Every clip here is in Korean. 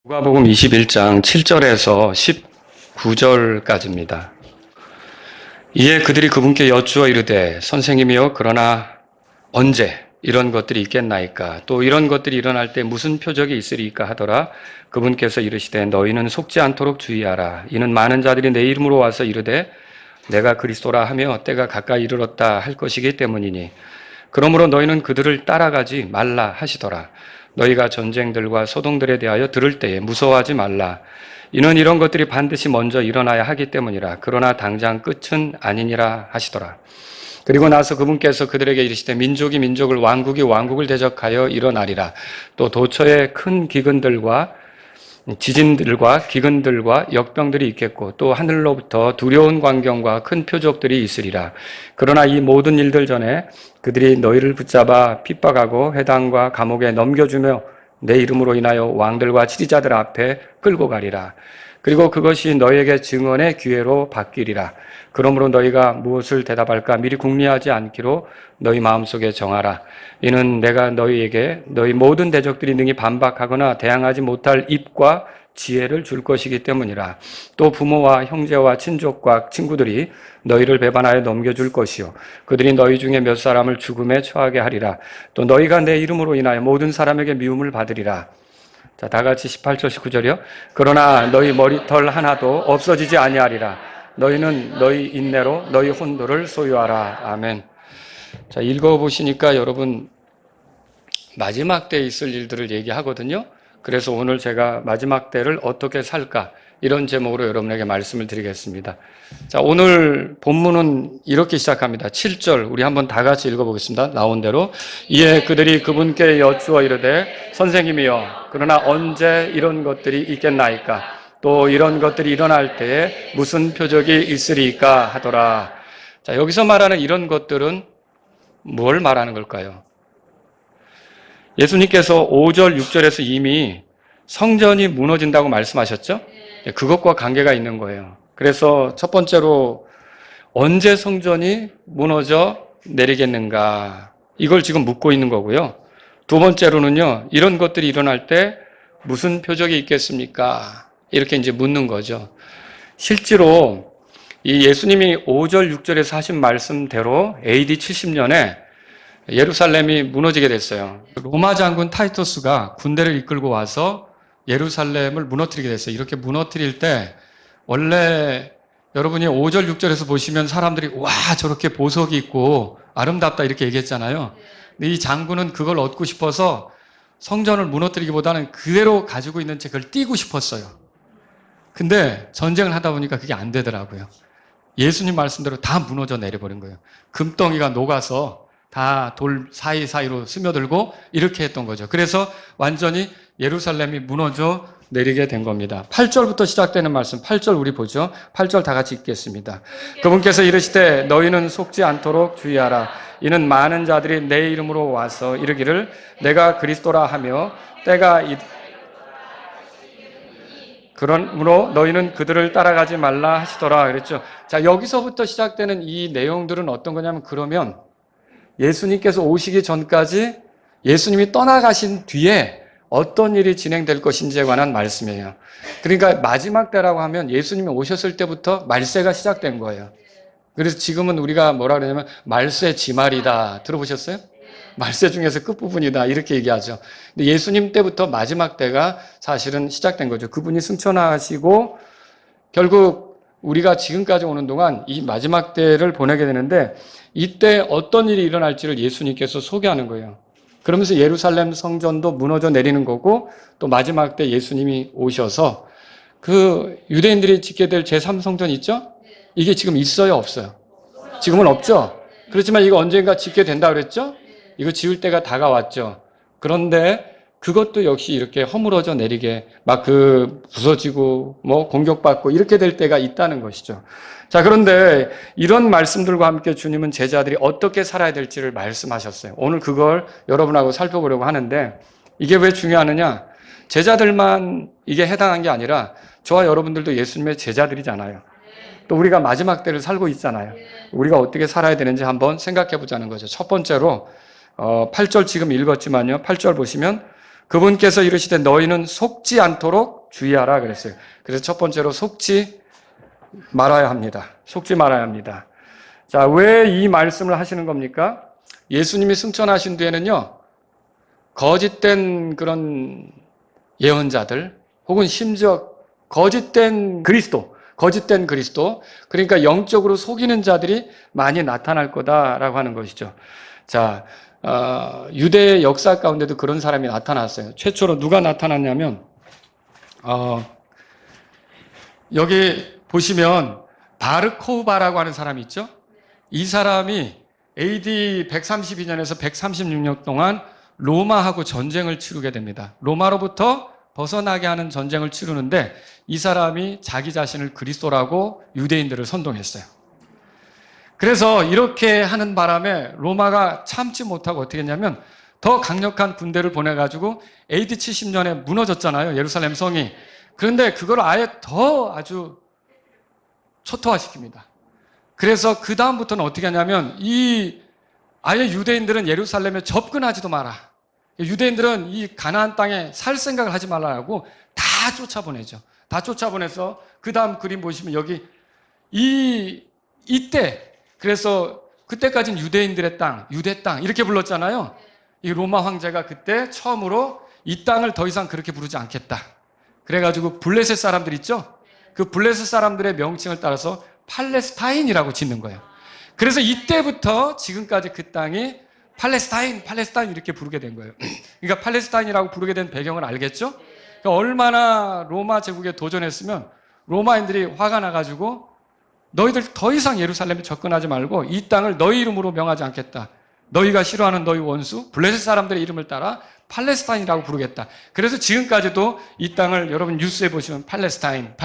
누가복음 21장 7절에서 19절까지입니다. 이에 그들이 그분께 여쭈어 이르되 선생님이여 그러나 언제 이런 것들이 있겠나이까 또 이런 것들이 일어날 때 무슨 표적이 있으리까 하더라. 그분께서 이르시되 너희는 속지 않도록 주의하라. 이는 많은 자들이 내 이름으로 와서 이르되 내가 그리스도라 하며 때가 가까이 이르렀다 할 것이기 때문이니 그러므로 너희는 그들을 따라가지 말라 하시더라. 너희가 전쟁들과 소동들에 대하여 들을 때에 무서워하지 말라. 이는 이런 것들이 반드시 먼저 일어나야 하기 때문이라. 그러나 당장 끝은 아니니라 하시더라. 그리고 나서 그분께서 그들에게 이르시되 민족이 민족을 왕국이 왕국을 대적하여 일어나리라. 또 도처에 큰 기근들과 지진들과 기근들과 역병들이 있겠고 또 하늘로부터 두려운 광경과 큰 표적들이 있으리라. 그러나 이 모든 일들 전에 그들이 너희를 붙잡아 핍박하고 회당과 감옥에 넘겨주며 내 이름으로 인하여 왕들과 지리자들 앞에 끌고 가리라. 그리고 그것이 너희에게 증언의 기회로 바뀌리라. 그러므로 너희가 무엇을 대답할까 미리 궁리하지 않기로 너희 마음속에 정하라. 이는 내가 너희에게 너희 모든 대적들이 능히 반박하거나 대항하지 못할 입과 지혜를 줄 것이기 때문이라. 또 부모와 형제와 친족과 친구들이 너희를 배반하여 넘겨줄 것이요 그들이 너희 중에 몇 사람을 죽음에 처하게 하리라. 또 너희가 내 이름으로 인하여 모든 사람에게 미움을 받으리라. 자, 다 같이 18절 19절이요. 그러나 너희 머리털 하나도 없어지지 아니하리라. 너희는 너희 인내로 너희 혼도를 소유하라. 아멘. 자, 읽어보시니까 여러분 마지막 때에 있을 일들을 얘기하거든요. 그래서 오늘 제가 마지막 때를 어떻게 살까 이런 제목으로 여러분에게 말씀을 드리겠습니다. 자, 오늘 본문은 이렇게 시작합니다. 7절 우리 한번 다 같이 읽어보겠습니다. 나온 대로 이에 그들이 그분께 여쭈어 이르되 선생님이여 그러나 언제 이런 것들이 있겠나이까 또 이런 것들이 일어날 때에 무슨 표적이 있으리까 하더라. 자, 여기서 말하는 이런 것들은 뭘 말하는 걸까요? 예수님께서 5절, 6절에서 이미 성전이 무너진다고 말씀하셨죠? 그것과 관계가 있는 거예요. 그래서 첫 번째로 언제 성전이 무너져 내리겠는가? 이걸 지금 묻고 있는 거고요. 두 번째로는요, 이런 것들이 일어날 때 무슨 표적이 있겠습니까? 이렇게 이제 묻는 거죠. 실제로 이 예수님이 5절, 6절에서 하신 말씀대로 AD 70년에 예루살렘이 무너지게 됐어요. 로마 장군 타이토스가 군대를 이끌고 와서 예루살렘을 무너뜨리게 됐어요. 이렇게 무너뜨릴 때 원래 여러분이 5절, 6절에서 보시면 사람들이 와 저렇게 보석이 있고 아름답다 이렇게 얘기했잖아요. 근데 이 장군은 그걸 얻고 싶어서 성전을 무너뜨리기보다는 그대로 가지고 있는 채 그걸 띄고 싶었어요. 근데 전쟁을 하다 보니까 그게 안 되더라고요. 예수님 말씀대로 다 무너져 내려버린 거예요. 금덩이가 녹아서 다 돌 사이사이로 스며들고 이렇게 했던 거죠. 그래서 완전히 예루살렘이 무너져 내리게 된 겁니다. 8절부터 시작되는 말씀 8절 우리 보죠. 8절 다 같이 읽겠습니다. 그분께서 이르시되 너희는 속지 않도록 주의하라. 이는 많은 자들이 내 이름으로 와서 이르기를 내가 그리스도라 하며 때가 그러므로 너희는 그들을 따라가지 말라 하시더라 그랬죠. 자, 여기서부터 시작되는 이 내용들은 어떤 거냐면 그러면 예수님께서 오시기 전까지 예수님이 떠나가신 뒤에 어떤 일이 진행될 것인지에 관한 말씀이에요. 그러니까 마지막 때라고 하면 예수님이 오셨을 때부터 말세가 시작된 거예요. 그래서 지금은 우리가 뭐라 그러냐면 말세 지말이다. 들어보셨어요? 말세 중에서 끝부분이다. 이렇게 얘기하죠. 근데 예수님 때부터 마지막 때가 사실은 시작된 거죠. 그분이 승천하시고 결국 우리가 지금까지 오는 동안 이 마지막 때를 보내게 되는데 이때 어떤 일이 일어날지를 예수님께서 소개하는 거예요. 그러면서 예루살렘 성전도 무너져 내리는 거고 또 마지막 때 예수님이 오셔서 그 유대인들이 짓게 될 제3성전 있죠? 이게 지금 있어요? 없어요? 지금은 없죠? 그렇지만 이거 언젠가 짓게 된다 그랬죠? 이거 지을 때가 다가왔죠. 그런데 그것도 역시 이렇게 허물어져 내리게 막 부서지고 뭐 공격받고 이렇게 될 때가 있다는 것이죠. 자, 그런데 이런 말씀들과 함께 주님은 제자들이 어떻게 살아야 될지를 말씀하셨어요. 오늘 그걸 여러분하고 살펴보려고 하는데 이게 왜 중요하느냐? 제자들만 이게 해당한 게 아니라 저와 여러분들도 예수님의 제자들이잖아요. 또 우리가 마지막 때를 살고 있잖아요. 우리가 어떻게 살아야 되는지 한번 생각해 보자는 거죠. 첫 번째로 8절 지금 읽었지만요. 8절 보시면 그분께서 이르시되 너희는 속지 않도록 않도록 주의하라 그랬어요. 그래서 첫 번째로 속지 말아야 합니다. 속지 말아야 합니다. 자, 왜 이 말씀을 하시는 겁니까? 예수님이 승천하신 뒤에는요, 거짓된 그런 예언자들, 혹은 심지어 거짓된 그리스도, 그러니까 영적으로 속이는 자들이 많이 나타날 거다라고 하는 것이죠. 자, 유대의 역사 가운데도 그런 사람이 나타났어요. 최초로 누가 나타났냐면, 여기 보시면 바르코바라고 하는 사람이 있죠? 이 사람이 AD 132년에서 136년 동안 로마하고 전쟁을 치르게 됩니다. 로마로부터 벗어나게 하는 전쟁을 치르는데 이 사람이 자기 자신을 그리스도라고 유대인들을 선동했어요. 그래서 이렇게 하는 바람에 로마가 참지 못하고 어떻게 했냐면 더 강력한 군대를 보내가지고 AD 70년에 무너졌잖아요. 예루살렘 성이. 그런데 그걸 아예 더 아주 초토화시킵니다. 그래서 그 다음부터는 어떻게 하냐면 아예 유대인들은 예루살렘에 접근하지도 마라. 유대인들은 이 가나안 땅에 살 생각을 하지 말라고 다 쫓아보내죠. 다 쫓아보내서 그 다음 그림 보시면 여기 이때 그래서 그때까지는 유대인들의 땅, 유대 땅 이렇게 불렀잖아요. 이 로마 황제가 그때 처음으로 이 땅을 더 이상 그렇게 부르지 않겠다. 그래가지고 블레셋 사람들 있죠? 그 블레셋 사람들의 명칭을 따라서 팔레스타인이라고 짓는 거예요. 그래서 이때부터 지금까지 그 땅이 팔레스타인 이렇게 부르게 된 거예요. 그러니까 팔레스타인이라고 부르게 된 배경을 알겠죠? 그러니까 얼마나 로마 제국에 도전했으면 로마인들이 화가 나가지고 너희들 더 이상 예루살렘에 접근하지 말고 이 땅을 너희 이름으로 명하지 않겠다. 너희가 싫어하는 너희 원수 블레셋 사람들의 이름을 따라 팔레스타인이라고 부르겠다. 그래서 지금까지도 이 땅을 여러분 뉴스에 보시면 팔레스타인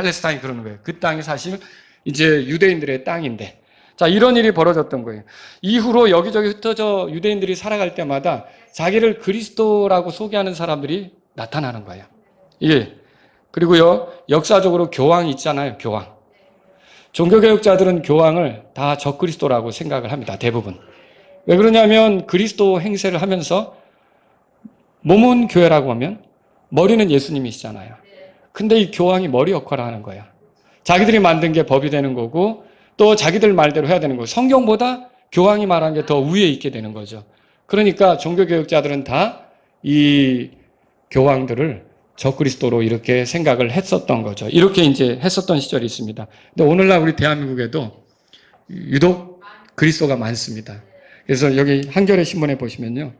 그러는 거예요. 그 땅이 사실 이제 유대인들의 땅인데. 자, 이런 일이 벌어졌던 거예요. 이후로 여기저기 흩어져 유대인들이 살아갈 때마다 자기를 그리스도라고 소개하는 사람들이 나타나는 거예요. 예. 그리고요, 역사적으로 교황이 있잖아요, 교황. 종교개혁자들은 교황을 다 적그리스도라고 생각을 합니다, 대부분. 왜 그러냐면 그리스도 행세를 하면서 몸은 교회라고 하면 머리는 예수님이시잖아요. 근데 이 교황이 머리 역할을 하는 거예요. 자기들이 만든 게 법이 되는 거고 또 자기들 말대로 해야 되는 거고 성경보다 교황이 말한 게 더 위에 있게 되는 거죠. 그러니까 종교개혁자들은 다 이 교황들을 적그리스도로 이렇게 생각을 했었던 거죠. 이렇게 이제 했었던 시절이 있습니다. 근데 오늘날 우리 대한민국에도 유독 그리스도가 많습니다. 그래서 여기 한겨레 신문에 보시면요.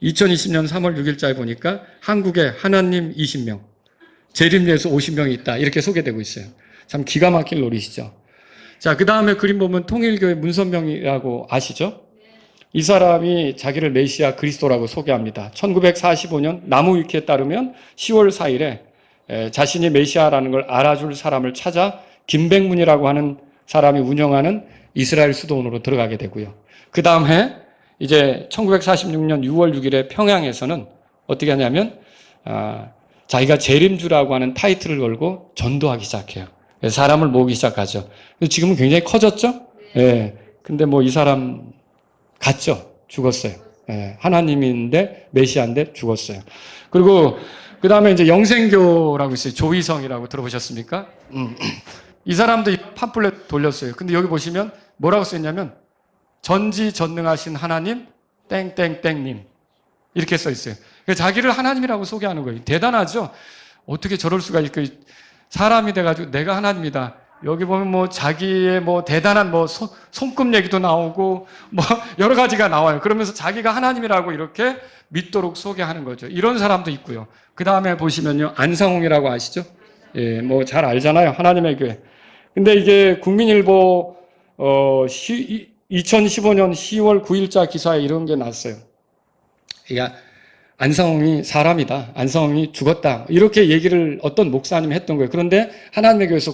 2020년 3월 6일자에 보니까 한국에 하나님 20명, 재림예수 50명이 있다. 이렇게 소개되고 있어요. 참 기가 막힐 노릇이죠. 자, 그 다음에 그림 보면 통일교회 문선명이라고 아시죠? 이 사람이 자기를 메시아 그리스도라고 소개합니다. 1945년 나무위키에 따르면 10월 4일에 자신이 메시아라는 걸 알아줄 사람을 찾아 김백문이라고 하는 사람이 운영하는 이스라엘 수도원으로 들어가게 되고요. 그 다음 해 이제 1946년 6월 6일에 평양에서는 어떻게 하냐면 자기가 재림주라고 하는 타이틀을 걸고 전도하기 시작해요. 사람을 모으기 시작하죠. 지금은 굉장히 커졌죠? 예. 근데 뭐 이 사람 갔죠? 죽었어요. 예. 하나님인데 메시아인데 죽었어요. 그리고 그 다음에 이제 영생교라고 있어요. 조희성이라고 들어보셨습니까? 이 사람도 이 팜플렛 돌렸어요. 근데 여기 보시면 뭐라고 써있냐면 전지전능하신 하나님 땡땡땡님 이렇게 써 있어요. 그러니까 자기를 하나님이라고 소개하는 거예요. 대단하죠? 어떻게 저럴 수가 있고 사람이 돼가지고 내가 하나님이다. 여기 보면 뭐 자기의 뭐 대단한 뭐 손금 얘기도 나오고 뭐 여러 가지가 나와요. 그러면서 자기가 하나님이라고 이렇게 믿도록 소개하는 거죠. 이런 사람도 있고요. 그 다음에 보시면요. 안상홍이라고 아시죠? 예, 뭐 잘 알잖아요. 하나님의 교회. 근데 이게 국민일보 2015년 10월 9일자 기사에 이런 게 났어요. 그러니까 안상홍이 사람이다. 안상홍이 죽었다. 이렇게 얘기를 어떤 목사님이 했던 거예요. 그런데 하나님의 교회에서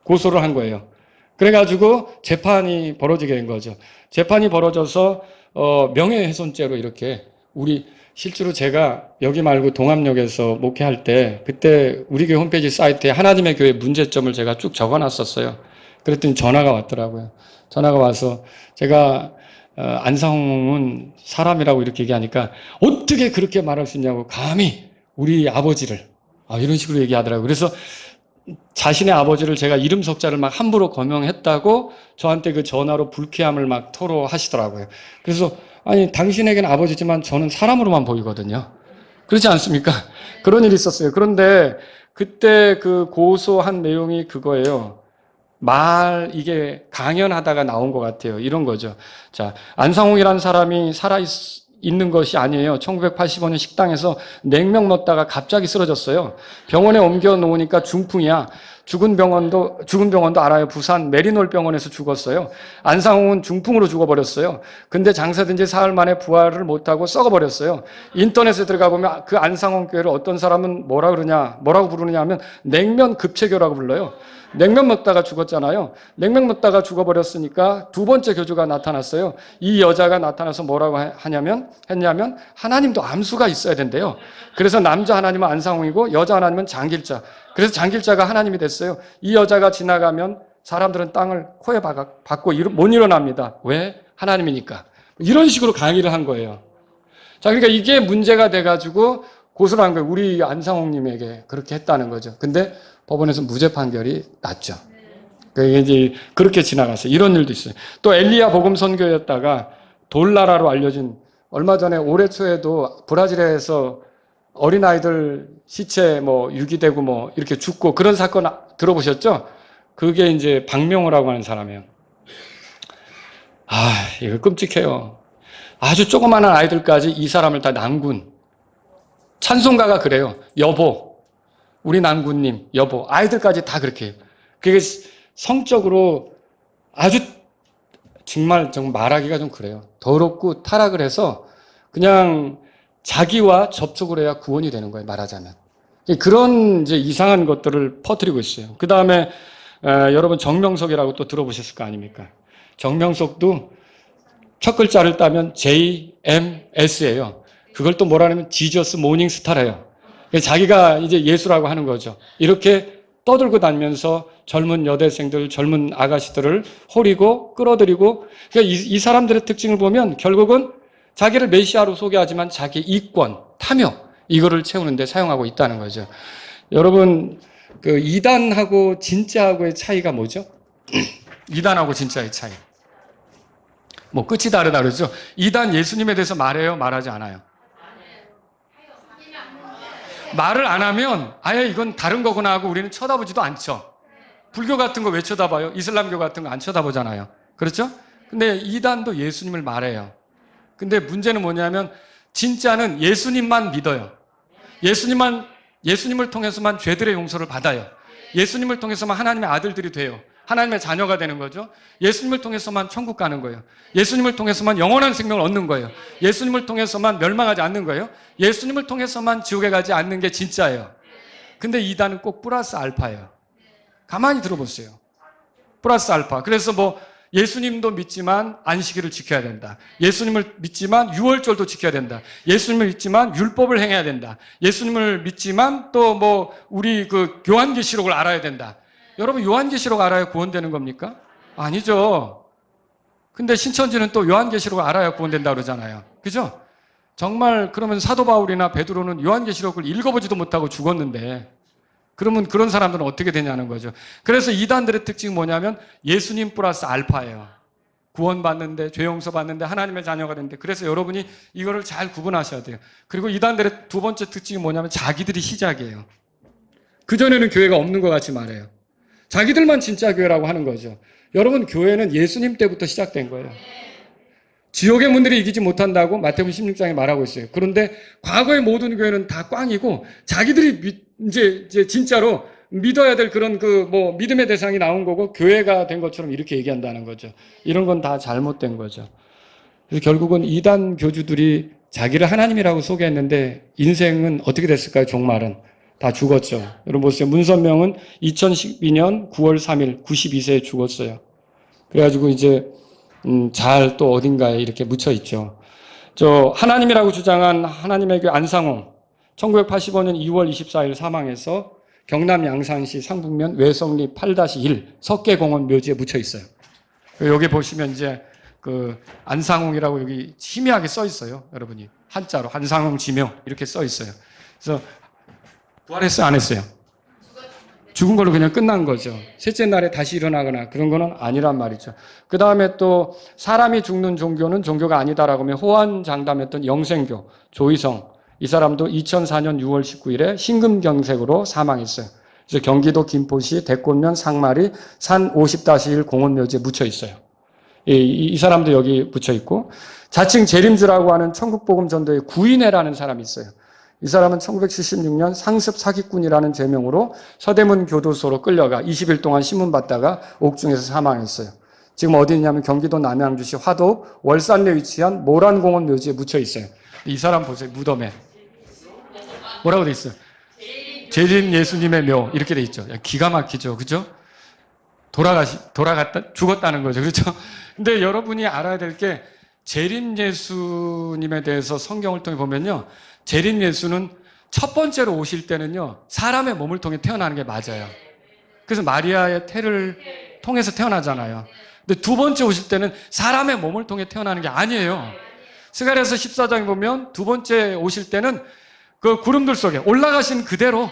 고소를 한 거예요. 그래가지고 재판이 벌어지게 된 거죠. 재판이 벌어져서 명예훼손죄로 이렇게 실제로 제가 여기 말고 동암역에서 목회할 때 그때 우리 교회 홈페이지 사이트에 하나님의 교회 문제점을 제가 쭉 적어놨었어요. 그랬더니 전화가 왔더라고요. 전화가 와서 제가 안상홍은 사람이라고 이렇게 얘기하니까 어떻게 그렇게 말할 수 있냐고 감히 우리 아버지를 이런 식으로 얘기하더라고요. 그래서 자신의 아버지를 제가 이름 석자를 막 함부로 거명했다고 저한테 그 전화로 불쾌함을 막 토로하시더라고요. 그래서 아니 당신에게는 아버지지만 저는 사람으로만 보이거든요. 그렇지 않습니까? 그런 일이 있었어요. 그런데 그때 그 고소한 내용이 그거예요. 이게 강연하다가 나온 것 같아요. 이런 거죠. 자, 안상홍이라는 사람이 있는 것이 아니에요. 1985년 식당에서 냉면 먹다가 갑자기 쓰러졌어요. 병원에 옮겨 놓으니까 중풍이야. 죽은 병원도 알아요. 부산 메리놀 병원에서 죽었어요. 안상홍은 중풍으로 죽어버렸어요. 근데 장사된 지 사흘 만에 부활을 못하고 썩어버렸어요. 인터넷에 들어가 보면 그 안상홍 교회를 어떤 사람은 뭐라고 부르느냐 하면 냉면 급체교라고 불러요. 냉면 먹다가 죽었잖아요. 냉면 먹다가 죽어버렸으니까 두 번째 교주가 나타났어요. 이 여자가 나타나서 뭐라고 했냐면 하나님도 암수가 있어야 된대요. 그래서 남자 하나님은 안상홍이고 여자 하나님은 장길자. 그래서 장길자가 하나님이 됐어요. 이 여자가 지나가면 사람들은 땅을 코에 박고 못 일어납니다. 왜? 하나님이니까. 이런 식으로 강의를 한 거예요. 자, 그러니까 이게 문제가 돼가지고 고소를 한 거예요. 우리 안상홍님에게 그렇게 했다는 거죠. 근데 법원에서 무죄 판결이 났죠. 그러니까 이제 그렇게 지나갔어요. 이런 일도 있어요. 또 엘리야 복음 선교였다가 돌나라로 알려진 얼마 전에 올해 초에도 브라질에서 어린아이들 시체 유기되고 이렇게 죽고 그런 사건 들어보셨죠? 그게 이제 박명호라고 하는 사람이에요. 이거 끔찍해요. 아주 조그마한 아이들까지 이 사람을 다 난군. 찬송가가 그래요. 여보, 우리 난군님, 여보. 아이들까지 다 그렇게 해요. 그게 성적으로 아주 정말 말하기가 좀 그래요. 더럽고 타락을 해서 그냥 자기와 접촉을 해야 구원이 되는 거예요. 말하자면. 그런 이제 이상한 것들을 퍼뜨리고 있어요. 그 다음에 여러분 정명석이라고 또 들어보셨을 거 아닙니까? 정명석도 첫 글자를 따면 JMS예요. 그걸 또 뭐라냐면 지저스 모닝 스타래요. 자기가 이제 예수라고 하는 거죠. 이렇게 떠들고 다니면서 젊은 여대생들, 젊은 아가씨들을 호리고 끌어들이고, 그러니까 이 사람들의 특징을 보면 결국은 자기를 메시아로 소개하지만 자기 이권, 탐욕, 이거를 채우는데 사용하고 있다는 거죠. 여러분, 그 이단하고 진짜하고의 차이가 뭐죠? 이단하고 진짜의 차이. 끝이 다르다 그러죠. 이단 예수님에 대해서 말해요? 말하지 않아요? 말을 안 하면 아예 이건 다른 거구나 하고 우리는 쳐다보지도 않죠. 불교 같은 거 왜 쳐다봐요? 이슬람교 같은 거 안 쳐다보잖아요. 그렇죠? 근데 이단도 예수님을 말해요. 근데 문제는 뭐냐면 진짜는 예수님만 믿어요. 예수님을 통해서만 죄들의 용서를 받아요. 예수님을 통해서만 하나님의 아들들이 돼요. 하나님의 자녀가 되는 거죠. 예수님을 통해서만 천국 가는 거예요. 예수님을 통해서만 영원한 생명을 얻는 거예요. 예수님을 통해서만 멸망하지 않는 거예요. 예수님을 통해서만 지옥에 가지 않는 게 진짜예요. 근데 이단은 꼭 플러스 알파예요. 가만히 들어보세요. 플러스 알파. 그래서 예수님도 믿지만 안식일을 지켜야 된다. 예수님을 믿지만 유월절도 지켜야 된다. 예수님을 믿지만 율법을 행해야 된다. 예수님을 믿지만 또 우리 그 요한계시록을 알아야 된다. 여러분 요한계시록 알아야 구원되는 겁니까? 아니죠. 근데 신천지는 또 요한계시록을 알아야 구원된다 그러잖아요. 그죠? 정말 그러면 사도 바울이나 베드로는 요한계시록을 읽어보지도 못하고 죽었는데 그러면 그런 사람들은 어떻게 되냐는 거죠. 그래서 이단들의 특징이 뭐냐면 예수님 플러스 알파예요. 구원받는데, 죄 용서받는데, 하나님의 자녀가 되는데. 그래서 여러분이 이거를 잘 구분하셔야 돼요. 그리고 이단들의 두 번째 특징이 뭐냐면 자기들이 시작이에요. 그전에는 교회가 없는 것 같이 말해요. 자기들만 진짜 교회라고 하는 거죠. 여러분 교회는 예수님 때부터 시작된 거예요. 지옥의 문들이 이기지 못한다고 마태복음 16장에 말하고 있어요. 그런데 과거의 모든 교회는 다 꽝이고 자기들이 이제 진짜로 믿어야 될 그런 믿음의 대상이 나온 거고 교회가 된 것처럼 이렇게 얘기한다는 거죠. 이런 건 다 잘못된 거죠. 그래서 결국은 이단 교주들이 자기를 하나님이라고 소개했는데 인생은 어떻게 됐을까요? 종말은 다 죽었죠. 여러분 보세요. 문선명은 2012년 9월 3일 92세에 죽었어요. 그래가지고 이제 잘 또 어딘가에 이렇게 묻혀 있죠. 하나님이라고 주장한 하나님의 그 안상홍 1985년 2월 24일 사망해서 경남 양산시 상북면 외성리 8-1 석계공원 묘지에 묻혀 있어요. 여기 보시면 이제 그 안상홍이라고 여기 희미하게 써 있어요. 여러분이 한자로 안상홍 지명 이렇게 써 있어요. 그래서 부활했어요, 안 했어요? 죽은 걸로 그냥 끝난 거죠. 셋째 날에 다시 일어나거나 그런 거는 아니란 말이죠. 그 다음에 또 사람이 죽는 종교는 종교가 아니다라고 하면 호환장담했던 영생교, 조희성, 이 사람도 2004년 6월 19일에 심근경색으로 사망했어요. 그래서 경기도 김포시 대권면 상마리 산 50-1 공원묘지에 묻혀 있어요. 이 사람도 여기 묻혀 있고, 자칭 재림주라고 하는 천국복음전도의 구인회라는 사람이 있어요. 이 사람은 1976년 상습 사기꾼이라는 제명으로 서대문 교도소로 끌려가 20일 동안 신문받다가 옥중에서 사망했어요. 지금 어디 있냐면 경기도 남양주시 화도 월산리에 위치한 모란공원 묘지에 묻혀 있어요. 이 사람 보세요. 무덤에 뭐라고 돼 있어요? 재림 예수님의 묘 이렇게 돼 있죠. 기가 막히죠. 그죠? 죽었다는 거죠. 그렇죠? 근데 여러분이 알아야 될 게 재림 예수님에 대해서 성경을 통해 보면요. 재림 예수는 첫 번째로 오실 때는요, 사람의 몸을 통해 태어나는 게 맞아요. 그래서 마리아의 태를 통해서 태어나잖아요. 근데 두 번째 오실 때는 사람의 몸을 통해 태어나는 게 아니에요. 스가랴서 14장에 보면 두 번째 오실 때는 그 구름들 속에 올라가신 그대로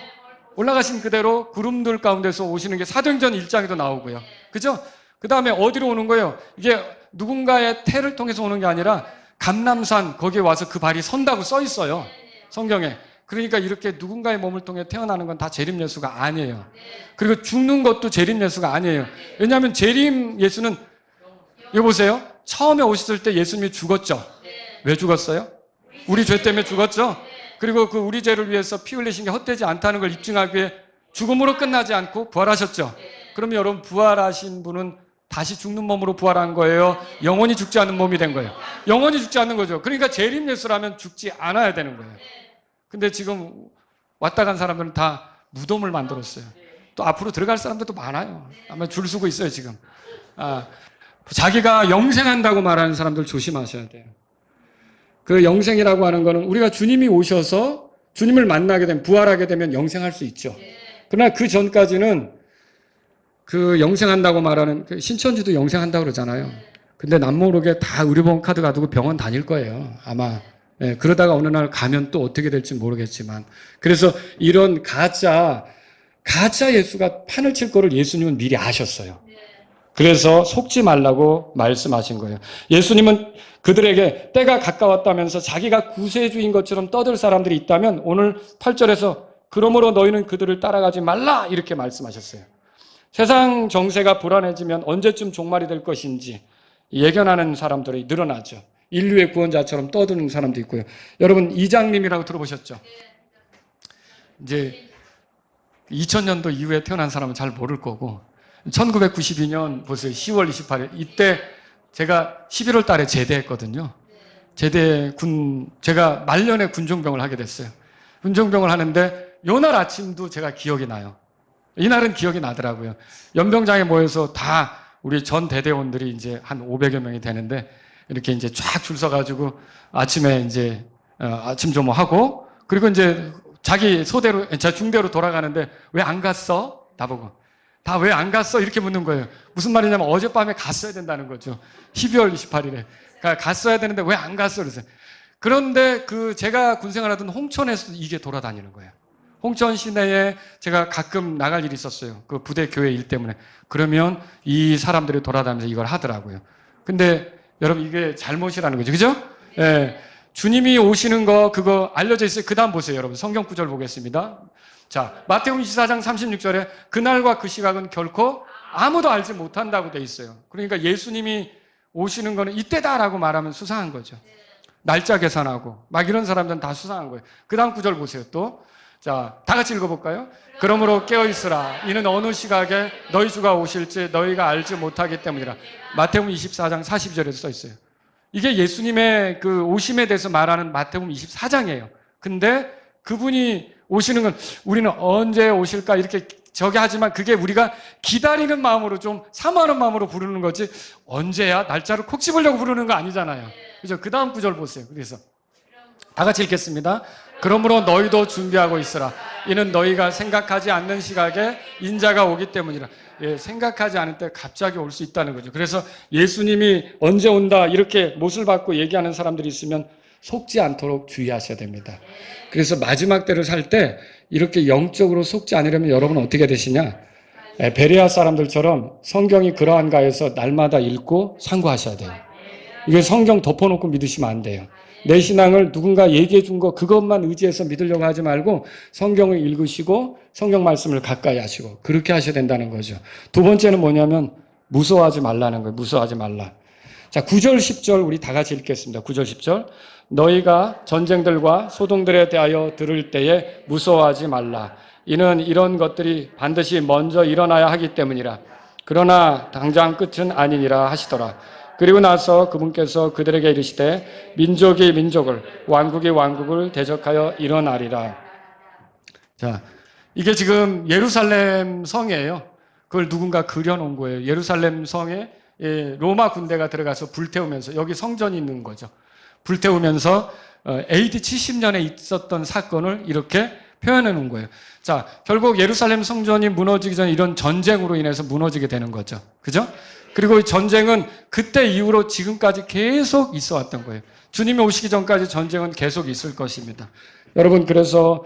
구름들 가운데서 오시는 게 사도행전 1장에도 나오고요. 그죠? 그 다음에 어디로 오는 거예요? 이게 누군가의 태를 통해서 오는 게 아니라 감람산 거기에 와서 그 발이 선다고 써 있어요. 성경에. 그러니까 이렇게 누군가의 몸을 통해 태어나는 건 다 재림 예수가 아니에요. 그리고 죽는 것도 재림 예수가 아니에요. 왜냐하면 재림 예수는 이거 보세요. 처음에 오셨을 때 예수님이 죽었죠. 왜 죽었어요? 우리 죄 때문에 죽었죠. 그리고 그 우리 죄를 위해서 피 흘리신 게 헛되지 않다는 걸 입증하기 위해 죽음으로 끝나지 않고 부활하셨죠. 그러면 여러분 부활하신 분은 다시 죽는 몸으로 부활한 거예요? 영원히 죽지 않는 몸이 된 거예요? 영원히 죽지 않는 거죠. 그러니까 재림 예수라면 죽지 않아야 되는 거예요. 근데 지금 왔다 간 사람들은 다 무덤을 만들었어요. 또 앞으로 들어갈 사람들도 많아요. 아마 줄 서고 있어요 지금. 자기가 영생한다고 말하는 사람들 조심하셔야 돼요. 그 영생이라고 하는 거는 우리가 주님이 오셔서 주님을 만나게 되면, 부활하게 되면 영생할 수 있죠. 그러나 그 전까지는 그 영생한다고 말하는, 신천지도 영생한다고 그러잖아요. 근데 남모르게 다 의료보험 카드 가지고 병원 다닐 거예요. 아마. 예, 그러다가 어느 날 가면 또 어떻게 될지 모르겠지만. 그래서 이런 가짜 예수가 판을 칠 거를 예수님은 미리 아셨어요. 그래서 속지 말라고 말씀하신 거예요. 예수님은 그들에게 때가 가까웠다면서 자기가 구세주인 것처럼 떠들 사람들이 있다면 오늘 8절에서 그러므로 너희는 그들을 따라가지 말라 이렇게 말씀하셨어요. 세상 정세가 불안해지면 언제쯤 종말이 될 것인지 예견하는 사람들이 늘어나죠. 인류의 구원자처럼 떠드는 사람도 있고요. 여러분 이장님이라고 들어보셨죠? 이제 2000년도 이후에 태어난 사람은 잘 모를 거고 1992년 보세요. 10월 28일 이때 제가 11월 달에 제대했거든요. 제가 말년에 군종병을 하게 됐어요. 군종병을 하는데 요날 아침도 제가 기억이 나요. 이날은 기억이 나더라고요. 연병장에 모여서 다 우리 전 대대원들이 이제 한 500여 명이 되는데 이렇게 이제 쫙 줄 서가지고 아침에 이제 아침 좀 하고 그리고 이제 자기 소대로, 제 중대로 돌아가는데 왜 안 갔어? 나보고. 다 왜 안 갔어? 이렇게 묻는 거예요. 무슨 말이냐면 어젯밤에 갔어야 된다는 거죠. 12월 28일에. 그러니까 갔어야 되는데 왜 안 갔어? 그래서. 그런데 제가 군생활하던 홍천에서 이게 돌아다니는 거예요. 홍천 시내에 제가 가끔 나갈 일이 있었어요. 그 부대 교회 일 때문에. 그러면 이 사람들이 돌아다니면서 이걸 하더라고요. 근데 여러분 이게 잘못이라는 거죠. 그죠? 예. 주님이 오시는 거 그거 알려져 있어요. 그 다음 보세요. 여러분 성경 구절 보겠습니다. 자, 마태복음 24장 36절에 그날과 그 시각은 결코 아무도 알지 못한다고 돼 있어요. 그러니까 예수님이 오시는 거는 이때다라고 말하면 수상한 거죠. 날짜 계산하고 막 이런 사람들은 다 수상한 거예요. 그 다음 구절 보세요. 또 자, 다 같이 읽어볼까요? 그러므로 깨어있으라. 이는 어느 시각에 너희 주가 오실지 너희가 알지 못하기 때문이라. 마태복음 24장 42절에도 써 있어요. 이게 예수님의 그 오심에 대해서 말하는 마태복음 24장이에요. 근데 그분이 오시는 건 우리는 언제 오실까 이렇게 저기 하지만 그게 우리가 기다리는 마음으로 좀 사모하는 마음으로 부르는 거지 언제야? 날짜를 콕 집으려고 부르는 거 아니잖아요. 그죠? 그 다음 구절 보세요. 그래서 다 같이 읽겠습니다. 그러므로 너희도 준비하고 있으라. 이는 너희가 생각하지 않는 시각에 인자가 오기 때문이라. 예, 생각하지 않을 때 갑자기 올 수 있다는 거죠. 그래서 예수님이 언제 온다 이렇게 못을 받고 얘기하는 사람들이 있으면 속지 않도록 주의하셔야 됩니다. 그래서 마지막 때를 살 때 이렇게 영적으로 속지 않으려면 여러분 어떻게 되시냐? 베레아 사람들처럼 성경이 그러한가 해서 날마다 읽고 상고하셔야 돼요. 이게 성경 덮어놓고 믿으시면 안 돼요. 내 신앙을 누군가 얘기해 준 거 그것만 의지해서 믿으려고 하지 말고 성경을 읽으시고 성경 말씀을 가까이 하시고 그렇게 하셔야 된다는 거죠. 두 번째는 뭐냐면 무서워하지 말라는 거예요. 무서워하지 말라. 자, 9절 10절 우리 다 같이 읽겠습니다. 9절 10절. 너희가 전쟁들과 소동들에 대하여 들을 때에 무서워하지 말라. 이는 이런 것들이 반드시 먼저 일어나야 하기 때문이라. 그러나 당장 끝은 아니니라 하시더라. 그리고 나서 그분께서 그들에게 이르시되 민족이 민족을 왕국이 왕국을 대적하여 일어나리라. 자, 이게 지금 예루살렘 성이에요. 그걸 누군가 그려놓은 거예요. 예루살렘 성에 로마 군대가 들어가서 불태우면서 여기 성전이 있는 거죠. 불태우면서 AD 70년에 있었던 사건을 이렇게 표현해 놓은 거예요. 자, 결국 예루살렘 성전이 무너지기 전에 이런 전쟁으로 인해서 무너지게 되는 거죠. 그죠? 그리고 이 전쟁은 그때 이후로 지금까지 계속 있어 왔던 거예요. 주님이 오시기 전까지 전쟁은 계속 있을 것입니다. 여러분, 그래서,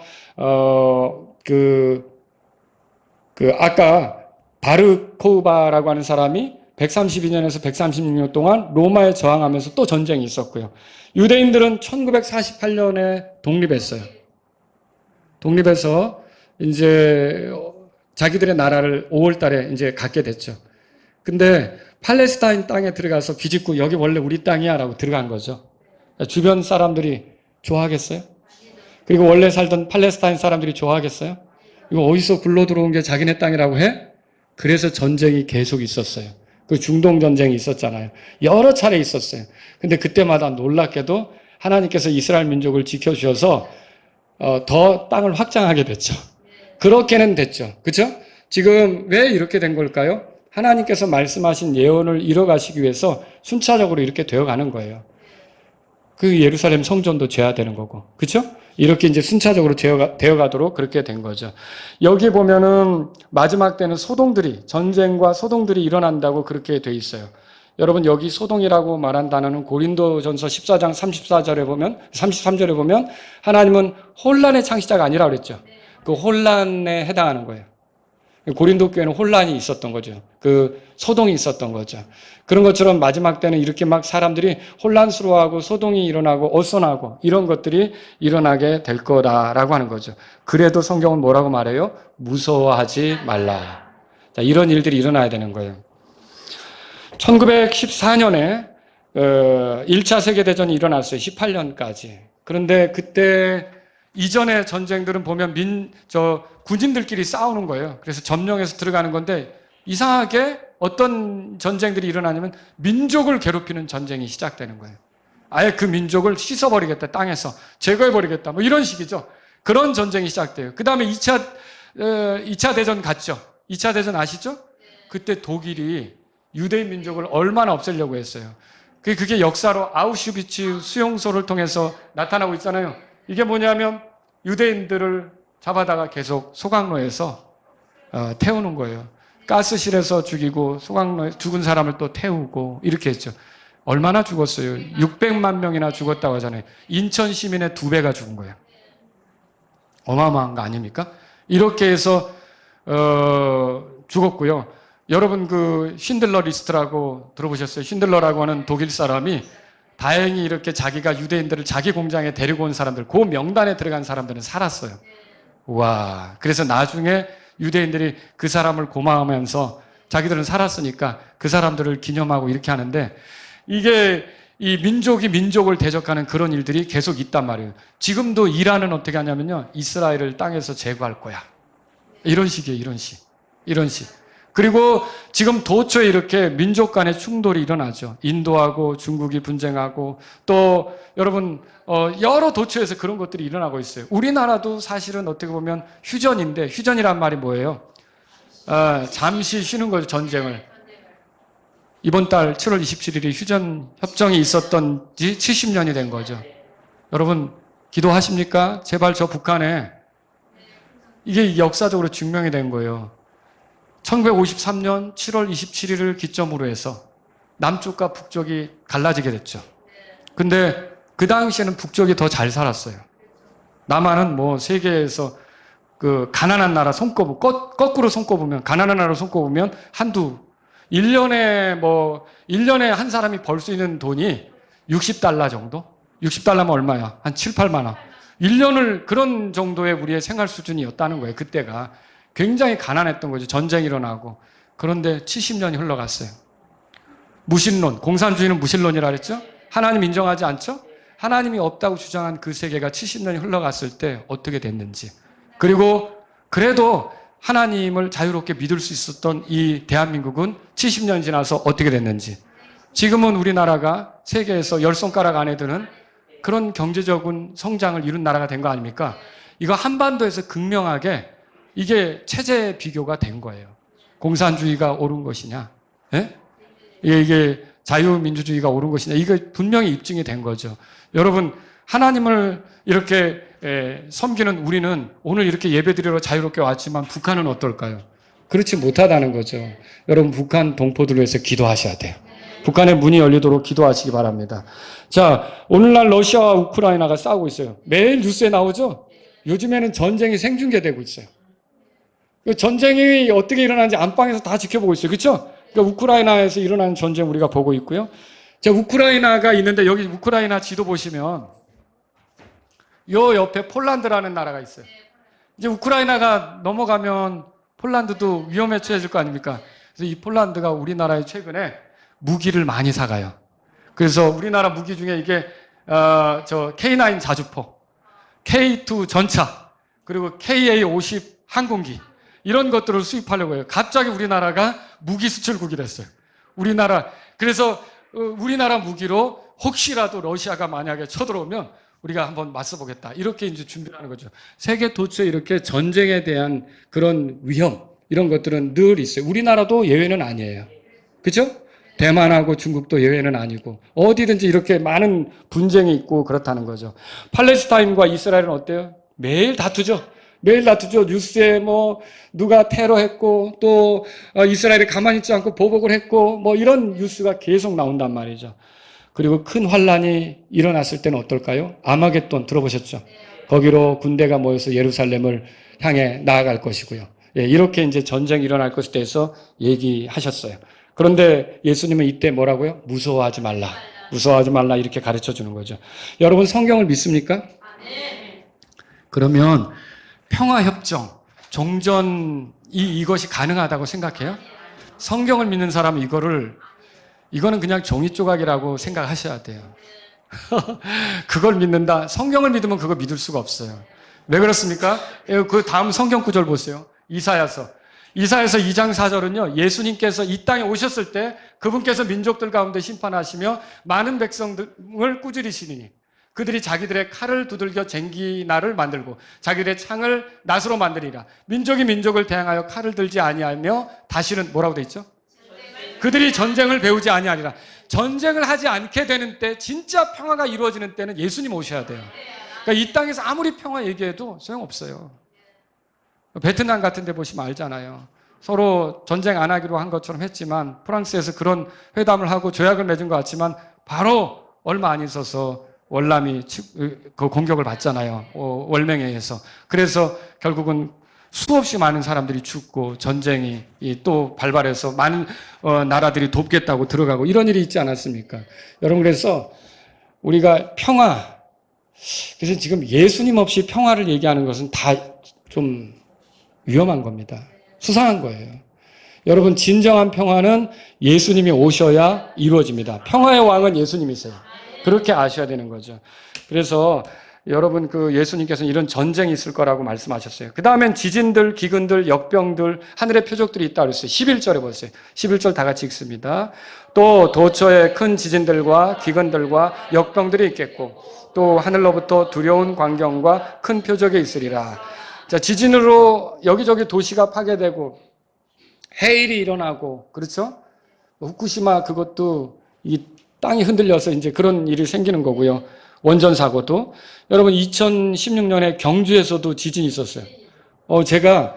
아까 바르코바라고 하는 사람이 132년에서 136년 동안 로마에 저항하면서 또 전쟁이 있었고요. 유대인들은 1948년에 독립했어요. 독립해서 이제 자기들의 나라를 5월 달에 이제 갖게 됐죠. 근데 팔레스타인 땅에 들어가서 비집고 여기 원래 우리 땅이야 라고 들어간 거죠. 주변 사람들이 좋아하겠어요? 그리고 원래 살던 팔레스타인 사람들이 좋아하겠어요? 이거 어디서 굴러 들어온 게 자기네 땅이라고 해? 그래서 전쟁이 계속 있었어요. 그 중동 전쟁이 있었잖아요. 여러 차례 있었어요. 근데 그때마다 놀랍게도 하나님께서 이스라엘 민족을 지켜주셔서 더 땅을 확장하게 됐죠. 그렇게는 됐죠. 그렇죠? 지금 왜 이렇게 된 걸까요? 하나님께서 말씀하신 예언을 이뤄가시기 위해서 순차적으로 이렇게 되어가는 거예요. 그 예루살렘 성전도 죄화되는 거고, 그렇죠? 이렇게 이제 순차적으로 되어가도록 그렇게 된 거죠. 여기 보면은 마지막 때는 소동들이 전쟁과 소동들이 일어난다고 그렇게 돼 있어요. 여러분 여기 소동이라고 말한 단어는 고린도전서 14장 34절에 보면 33절에 보면 하나님은 혼란의 창시자가 아니라 그랬죠. 그 혼란에 해당하는 거예요. 고린도 교회는 혼란이 있었던 거죠. 그 소동이 있었던 거죠. 그런 것처럼 마지막 때는 이렇게 막 사람들이 혼란스러워하고 소동이 일어나고 어선하고 이런 것들이 일어나게 될 거다라고 하는 거죠. 그래도 성경은 뭐라고 말해요? 무서워하지 말라. 자, 이런 일들이 일어나야 되는 거예요. 1914년에 1차 세계대전이 일어났어요. 18년까지. 그런데 그때 이전의 전쟁들은 보면 군인들끼리 싸우는 거예요. 그래서 점령해서 들어가는 건데 이상하게 어떤 전쟁들이 일어나냐면 민족을 괴롭히는 전쟁이 시작되는 거예요. 아예 그 민족을 씻어버리겠다. 땅에서 제거해버리겠다. 뭐 이런 식이죠. 그런 전쟁이 시작돼요. 그 다음에 2차 대전 갔죠. 2차 대전 아시죠? 그때 독일이 유대인 민족을 얼마나 없애려고 했어요. 그게 역사로 아우슈비츠 수용소를 통해서 나타나고 있잖아요. 이게 뭐냐면 유대인들을 잡아다가 계속 소각로에서 태우는 거예요. 가스실에서 죽이고 소각로에 죽은 사람을 또 태우고 이렇게 했죠. 얼마나 죽었어요? 600만 명이나 죽었다고 하잖아요. 인천 시민의 2배가 죽은 거예요. 어마어마한 거 아닙니까? 이렇게 해서 죽었고요. 여러분 그 쉰들러 리스트라고 들어보셨어요? 쉰들러라고 하는 독일 사람이 다행히 이렇게 자기가 유대인들을 자기 공장에 데리고 온 사람들, 그 명단에 들어간 사람들은 살았어요. 와, 그래서 나중에 유대인들이 그 사람을 고마워하면서 자기들은 살았으니까 그 사람들을 기념하고 이렇게 하는데 이게 이 민족이 민족을 대적하는 그런 일들이 계속 있단 말이에요. 지금도 이란은 어떻게 하냐면요. 이스라엘을 땅에서 제거할 거야. 이런 식이에요, 이런 식. 그리고 지금 도처에 이렇게 민족 간의 충돌이 일어나죠. 인도하고 중국이 분쟁하고 또 여러분 여러 도처에서 그런 것들이 일어나고 있어요. 우리나라도 사실은 어떻게 보면 휴전인데 휴전이란 말이 뭐예요? 잠시 쉬는 거죠. 전쟁을. 이번 달 7월 27일이 휴전 협정이 있었던 지 70년이 된 거죠. 여러분 기도하십니까? 제발 저 북한에 이게 역사적으로 증명이 된 거예요. 1953년 7월 27일을 기점으로 해서 남쪽과 북쪽이 갈라지게 됐죠. 근데 그 당시에는 북쪽이 더 잘 살았어요. 남한은 뭐 세계에서 그 가난한 나라 손꼽고 거꾸로 손꼽으면 가난한 나라 손꼽으면 한두 1년에 한 사람이 벌 수 있는 돈이 60달러 정도? 60달러면 얼마야? 한 7, 8만 원. 1년을 그런 정도의 우리의 생활 수준이었다는 거예요. 그때가 굉장히 가난했던 거죠. 전쟁이 일어나고. 그런데 70년이 흘러갔어요. 무신론, 공산주의는 무신론이라 그랬죠? 하나님 인정하지 않죠? 하나님이 없다고 주장한 그 세계가 70년이 흘러갔을 때 어떻게 됐는지. 그리고 그래도 하나님을 자유롭게 믿을 수 있었던 이 대한민국은 70년 지나서 어떻게 됐는지. 지금은 우리나라가 세계에서 열 손가락 안에 드는 그런 경제적인 성장을 이룬 나라가 된 거 아닙니까? 이거 한반도에서 극명하게 이게 체제 비교가 된 거예요. 공산주의가 옳은 것이냐? 예? 이게 자유민주주의가 옳은 것이냐? 이거 분명히 입증이 된 거죠. 여러분, 하나님을 이렇게 섬기는 우리는 오늘 이렇게 예배드리러 자유롭게 왔지만 북한은 어떨까요? 그렇지 못하다는 거죠. 여러분, 북한 동포들을 위해서 기도하셔야 돼요. 북한의 문이 열리도록 기도하시기 바랍니다. 자, 오늘날 러시아와 우크라이나가 싸우고 있어요. 매일 뉴스에 나오죠? 요즘에는 전쟁이 생중계되고 있어요. 전쟁이 어떻게 일어나는지 안방에서 다 지켜보고 있어요. 그렇죠? 그러니까 우크라이나에서 일어나는 전쟁 우리가 보고 있고요. 자, 우크라이나가 있는데 여기 우크라이나 지도 보시면 요 옆에 폴란드라는 나라가 있어요. 이제 우크라이나가 넘어가면 폴란드도 위험에 처해질 거 아닙니까? 그래서 이 폴란드가 우리나라에 최근에 무기를 많이 사가요. 그래서 우리나라 무기 중에 이게 K9 자주포, K2 전차, 그리고 KA-50 항공기 이런 것들을 수입하려고 해요. 갑자기 우리나라가 무기 수출국이 됐어요. 그래서 우리나라 무기로 혹시라도 러시아가 만약에 쳐들어오면 우리가 한번 맞서보겠다. 이렇게 이제 준비를 하는 거죠. 세계 도처에 이렇게 전쟁에 대한 그런 위험, 이런 것들은 늘 있어요. 우리나라도 예외는 아니에요. 그죠? 대만하고 중국도 예외는 아니고, 어디든지 이렇게 많은 분쟁이 있고 그렇다는 거죠. 팔레스타인과 이스라엘은 어때요? 매일 다투죠. 매일 다투죠. 뉴스에 뭐, 누가 테러했고, 또, 이스라엘이 가만히 있지 않고 보복을 했고, 뭐, 이런 뉴스가 계속 나온단 말이죠. 그리고 큰 환란이 일어났을 때는 어떨까요? 아마겟돈 들어보셨죠? 거기로 군대가 모여서 예루살렘을 향해 나아갈 것이고요. 예, 이렇게 이제 전쟁이 일어날 것에 대해서 얘기하셨어요. 그런데 예수님은 이때 뭐라고요? 무서워하지 말라. 무서워하지 말라 이렇게 가르쳐 주는 거죠. 여러분 성경을 믿습니까? 그러면 평화협정, 종전 이것이 가능하다고 생각해요? 성경을 믿는 사람은 이거는 그냥 종이 조각이라고 생각하셔야 돼요. 그걸 믿는다. 성경을 믿으면 그거 믿을 수가 없어요. 왜 그렇습니까? 그 다음 성경 구절 보세요. 이사야서 2장 4절은요. 예수님께서 이 땅에 오셨을 때 그분께서 민족들 가운데 심판하시며 많은 백성을 꾸짖으시니 그들이 자기들의 칼을 두들겨 쟁기날을 만들고 자기들의 창을 낫으로 만들리라. 민족이 민족을 대항하여 칼을 들지 아니하며 다시는 뭐라고 돼 있죠? 그들이 전쟁을 배우지 아니하리라. 전쟁을 하지 않게 되는 때, 진짜 평화가 이루어지는 때는 예수님 오셔야 돼요. 그러니까 이 땅에서 아무리 평화 얘기해도 소용없어요. 베트남 같은 데 보시면 알잖아요. 서로 전쟁 안 하기로 한 것처럼 했지만 프랑스에서 그런 회담을 하고 조약을 맺은 것 같지만 바로 얼마 안 있어서 월남이 그 공격을 받잖아요. 월맹회에서. 그래서 결국은 수없이 많은 사람들이 죽고 전쟁이 또 발발해서 많은 나라들이 돕겠다고 들어가고 이런 일이 있지 않았습니까? 여러분, 그래서 우리가 그래서 지금 예수님 없이 평화를 얘기하는 것은 다 좀 위험한 겁니다. 수상한 거예요. 여러분, 진정한 평화는 예수님이 오셔야 이루어집니다. 평화의 왕은 예수님이세요. 그렇게 아셔야 되는 거죠. 그래서 여러분, 그 예수님께서는 이런 전쟁이 있을 거라고 말씀하셨어요. 그 다음엔 지진들, 기근들, 역병들, 하늘의 표적들이 있다고 그랬어요. 11절에 보세요. 11절 다 같이 읽습니다. 또 도처에 큰 지진들과 기근들과 역병들이 있겠고 또 하늘로부터 두려운 광경과 큰 표적이 있으리라. 자, 지진으로 여기저기 도시가 파괴되고 해일이 일어나고, 그렇죠? 후쿠시마 그것도 이 땅이 흔들려서 이제 그런 일이 생기는 거고요. 원전 사고도. 여러분, 2016년에 경주에서도 지진이 있었어요. 제가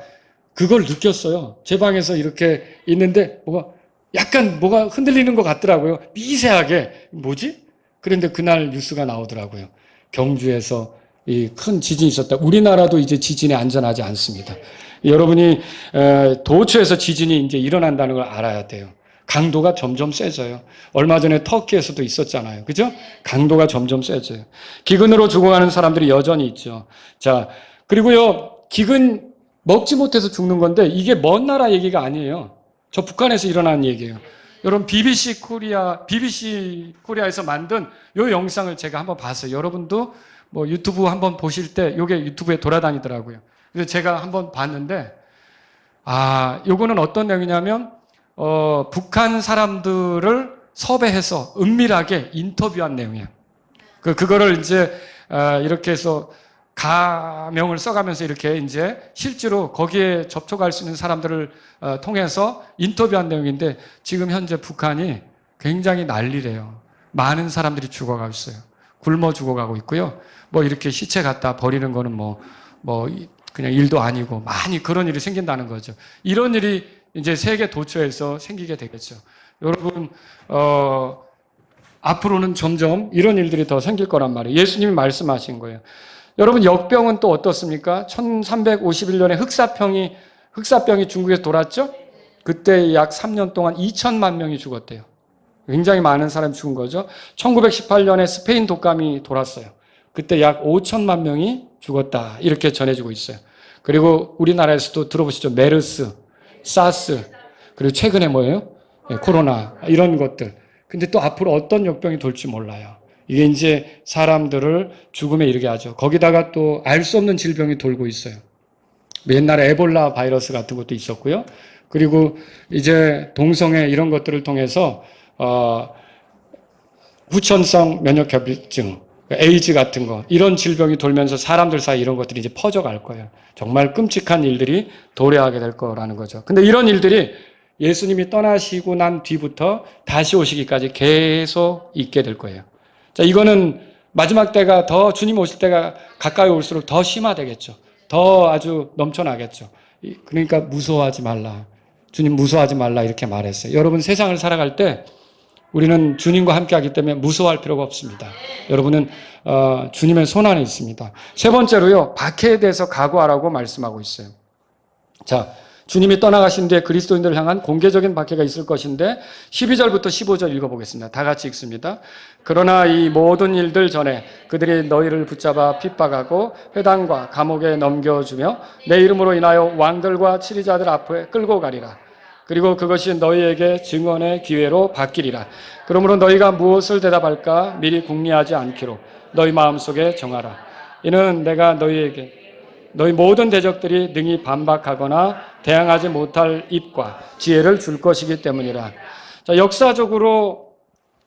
그걸 느꼈어요. 제 방에서 이렇게 있는데 뭐가 흔들리는 것 같더라고요. 미세하게. 뭐지? 그런데 그날 뉴스가 나오더라고요. 경주에서 이 큰 지진이 있었다. 우리나라도 이제 지진에 안전하지 않습니다. 여러분이 도처에서 지진이 이제 일어난다는 걸 알아야 돼요. 강도가 점점 세져요. 얼마 전에 터키에서도 있었잖아요. 그죠? 강도가 점점 세져요. 기근으로 죽어가는 사람들이 여전히 있죠. 자, 그리고요, 기근 먹지 못해서 죽는 건데 이게 먼 나라 얘기가 아니에요. 저 북한에서 일어난 얘기예요. 여러분, BBC 코리아에서 만든 요 영상을 제가 한번 봤어요. 여러분도 뭐 유튜브 한번 보실 때 요게 유튜브에 돌아다니더라고요. 그래서 제가 한번 봤는데, 요거는 어떤 내용이냐면, 북한 사람들을 섭외해서 은밀하게 인터뷰한 내용이에요. 그거를 이제, 이렇게 해서 가명을 써가면서 이렇게 이제 실제로 거기에 접촉할 수 있는 사람들을 통해서 인터뷰한 내용인데, 지금 현재 북한이 굉장히 난리래요. 많은 사람들이 죽어가고 있어요. 굶어 죽어가고 있고요. 뭐 이렇게 시체 갖다 버리는 거는 뭐 그냥 일도 아니고 많이 그런 일이 생긴다는 거죠. 이런 일이 이제 세계 도처에서 생기게 되겠죠. 여러분, 앞으로는 점점 이런 일들이 더 생길 거란 말이에요. 예수님이 말씀하신 거예요. 여러분, 역병은 또 어떻습니까? 1351년에 흑사병이 중국에서 돌았죠? 그때 약 3년 동안 2천만 명이 죽었대요. 굉장히 많은 사람이 죽은 거죠. 1918년에 스페인 독감이 돌았어요. 그때 약 5천만 명이 죽었다. 이렇게 전해지고 있어요. 그리고 우리나라에서도 들어보시죠. 메르스, 사스, 그리고 최근에 뭐예요? 코로나, 이런 것들. 근데 또 앞으로 어떤 역병이 돌지 몰라요. 이게 이제 사람들을 죽음에 이르게 하죠. 거기다가 또 알 수 없는 질병이 돌고 있어요. 옛날에 에볼라 바이러스 같은 것도 있었고요. 그리고 이제 동성애 이런 것들을 통해서 후천성 면역결핍증, 에이즈 같은 거, 이런 질병이 돌면서 사람들 사이 이런 것들이 이제 퍼져갈 거예요. 정말 끔찍한 일들이 도래하게 될 거라는 거죠. 근데 이런 일들이 예수님이 떠나시고 난 뒤부터 다시 오시기까지 계속 있게 될 거예요. 자, 이거는 마지막 때가 더 주님 오실 때가 가까이 올수록 더 심화되겠죠. 더 아주 넘쳐나겠죠. 그러니까 무서워하지 말라. 주님 무서워하지 말라 이렇게 말했어요. 여러분, 세상을 살아갈 때 우리는 주님과 함께 하기 때문에 무서워할 필요가 없습니다. 여러분은 주님의 손 안에 있습니다. 세 번째로요, 박해에 대해서 각오하라고 말씀하고 있어요. 자, 주님이 떠나가신 뒤에 그리스도인들을 향한 공개적인 박해가 있을 것인데 12절부터 15절 읽어보겠습니다. 다 같이 읽습니다. 그러나 이 모든 일들 전에 그들이 너희를 붙잡아 핍박하고 회당과 감옥에 넘겨주며 내 이름으로 인하여 왕들과 치리자들 앞에 끌고 가리라. 그리고 그것이 너희에게 증언의 기회로 바뀌리라. 그러므로 너희가 무엇을 대답할까 미리 궁리하지 않기로 너희 마음속에 정하라. 이는 내가 너희 모든 대적들이 능히 반박하거나 대항하지 못할 입과 지혜를 줄 것이기 때문이라. 자, 역사적으로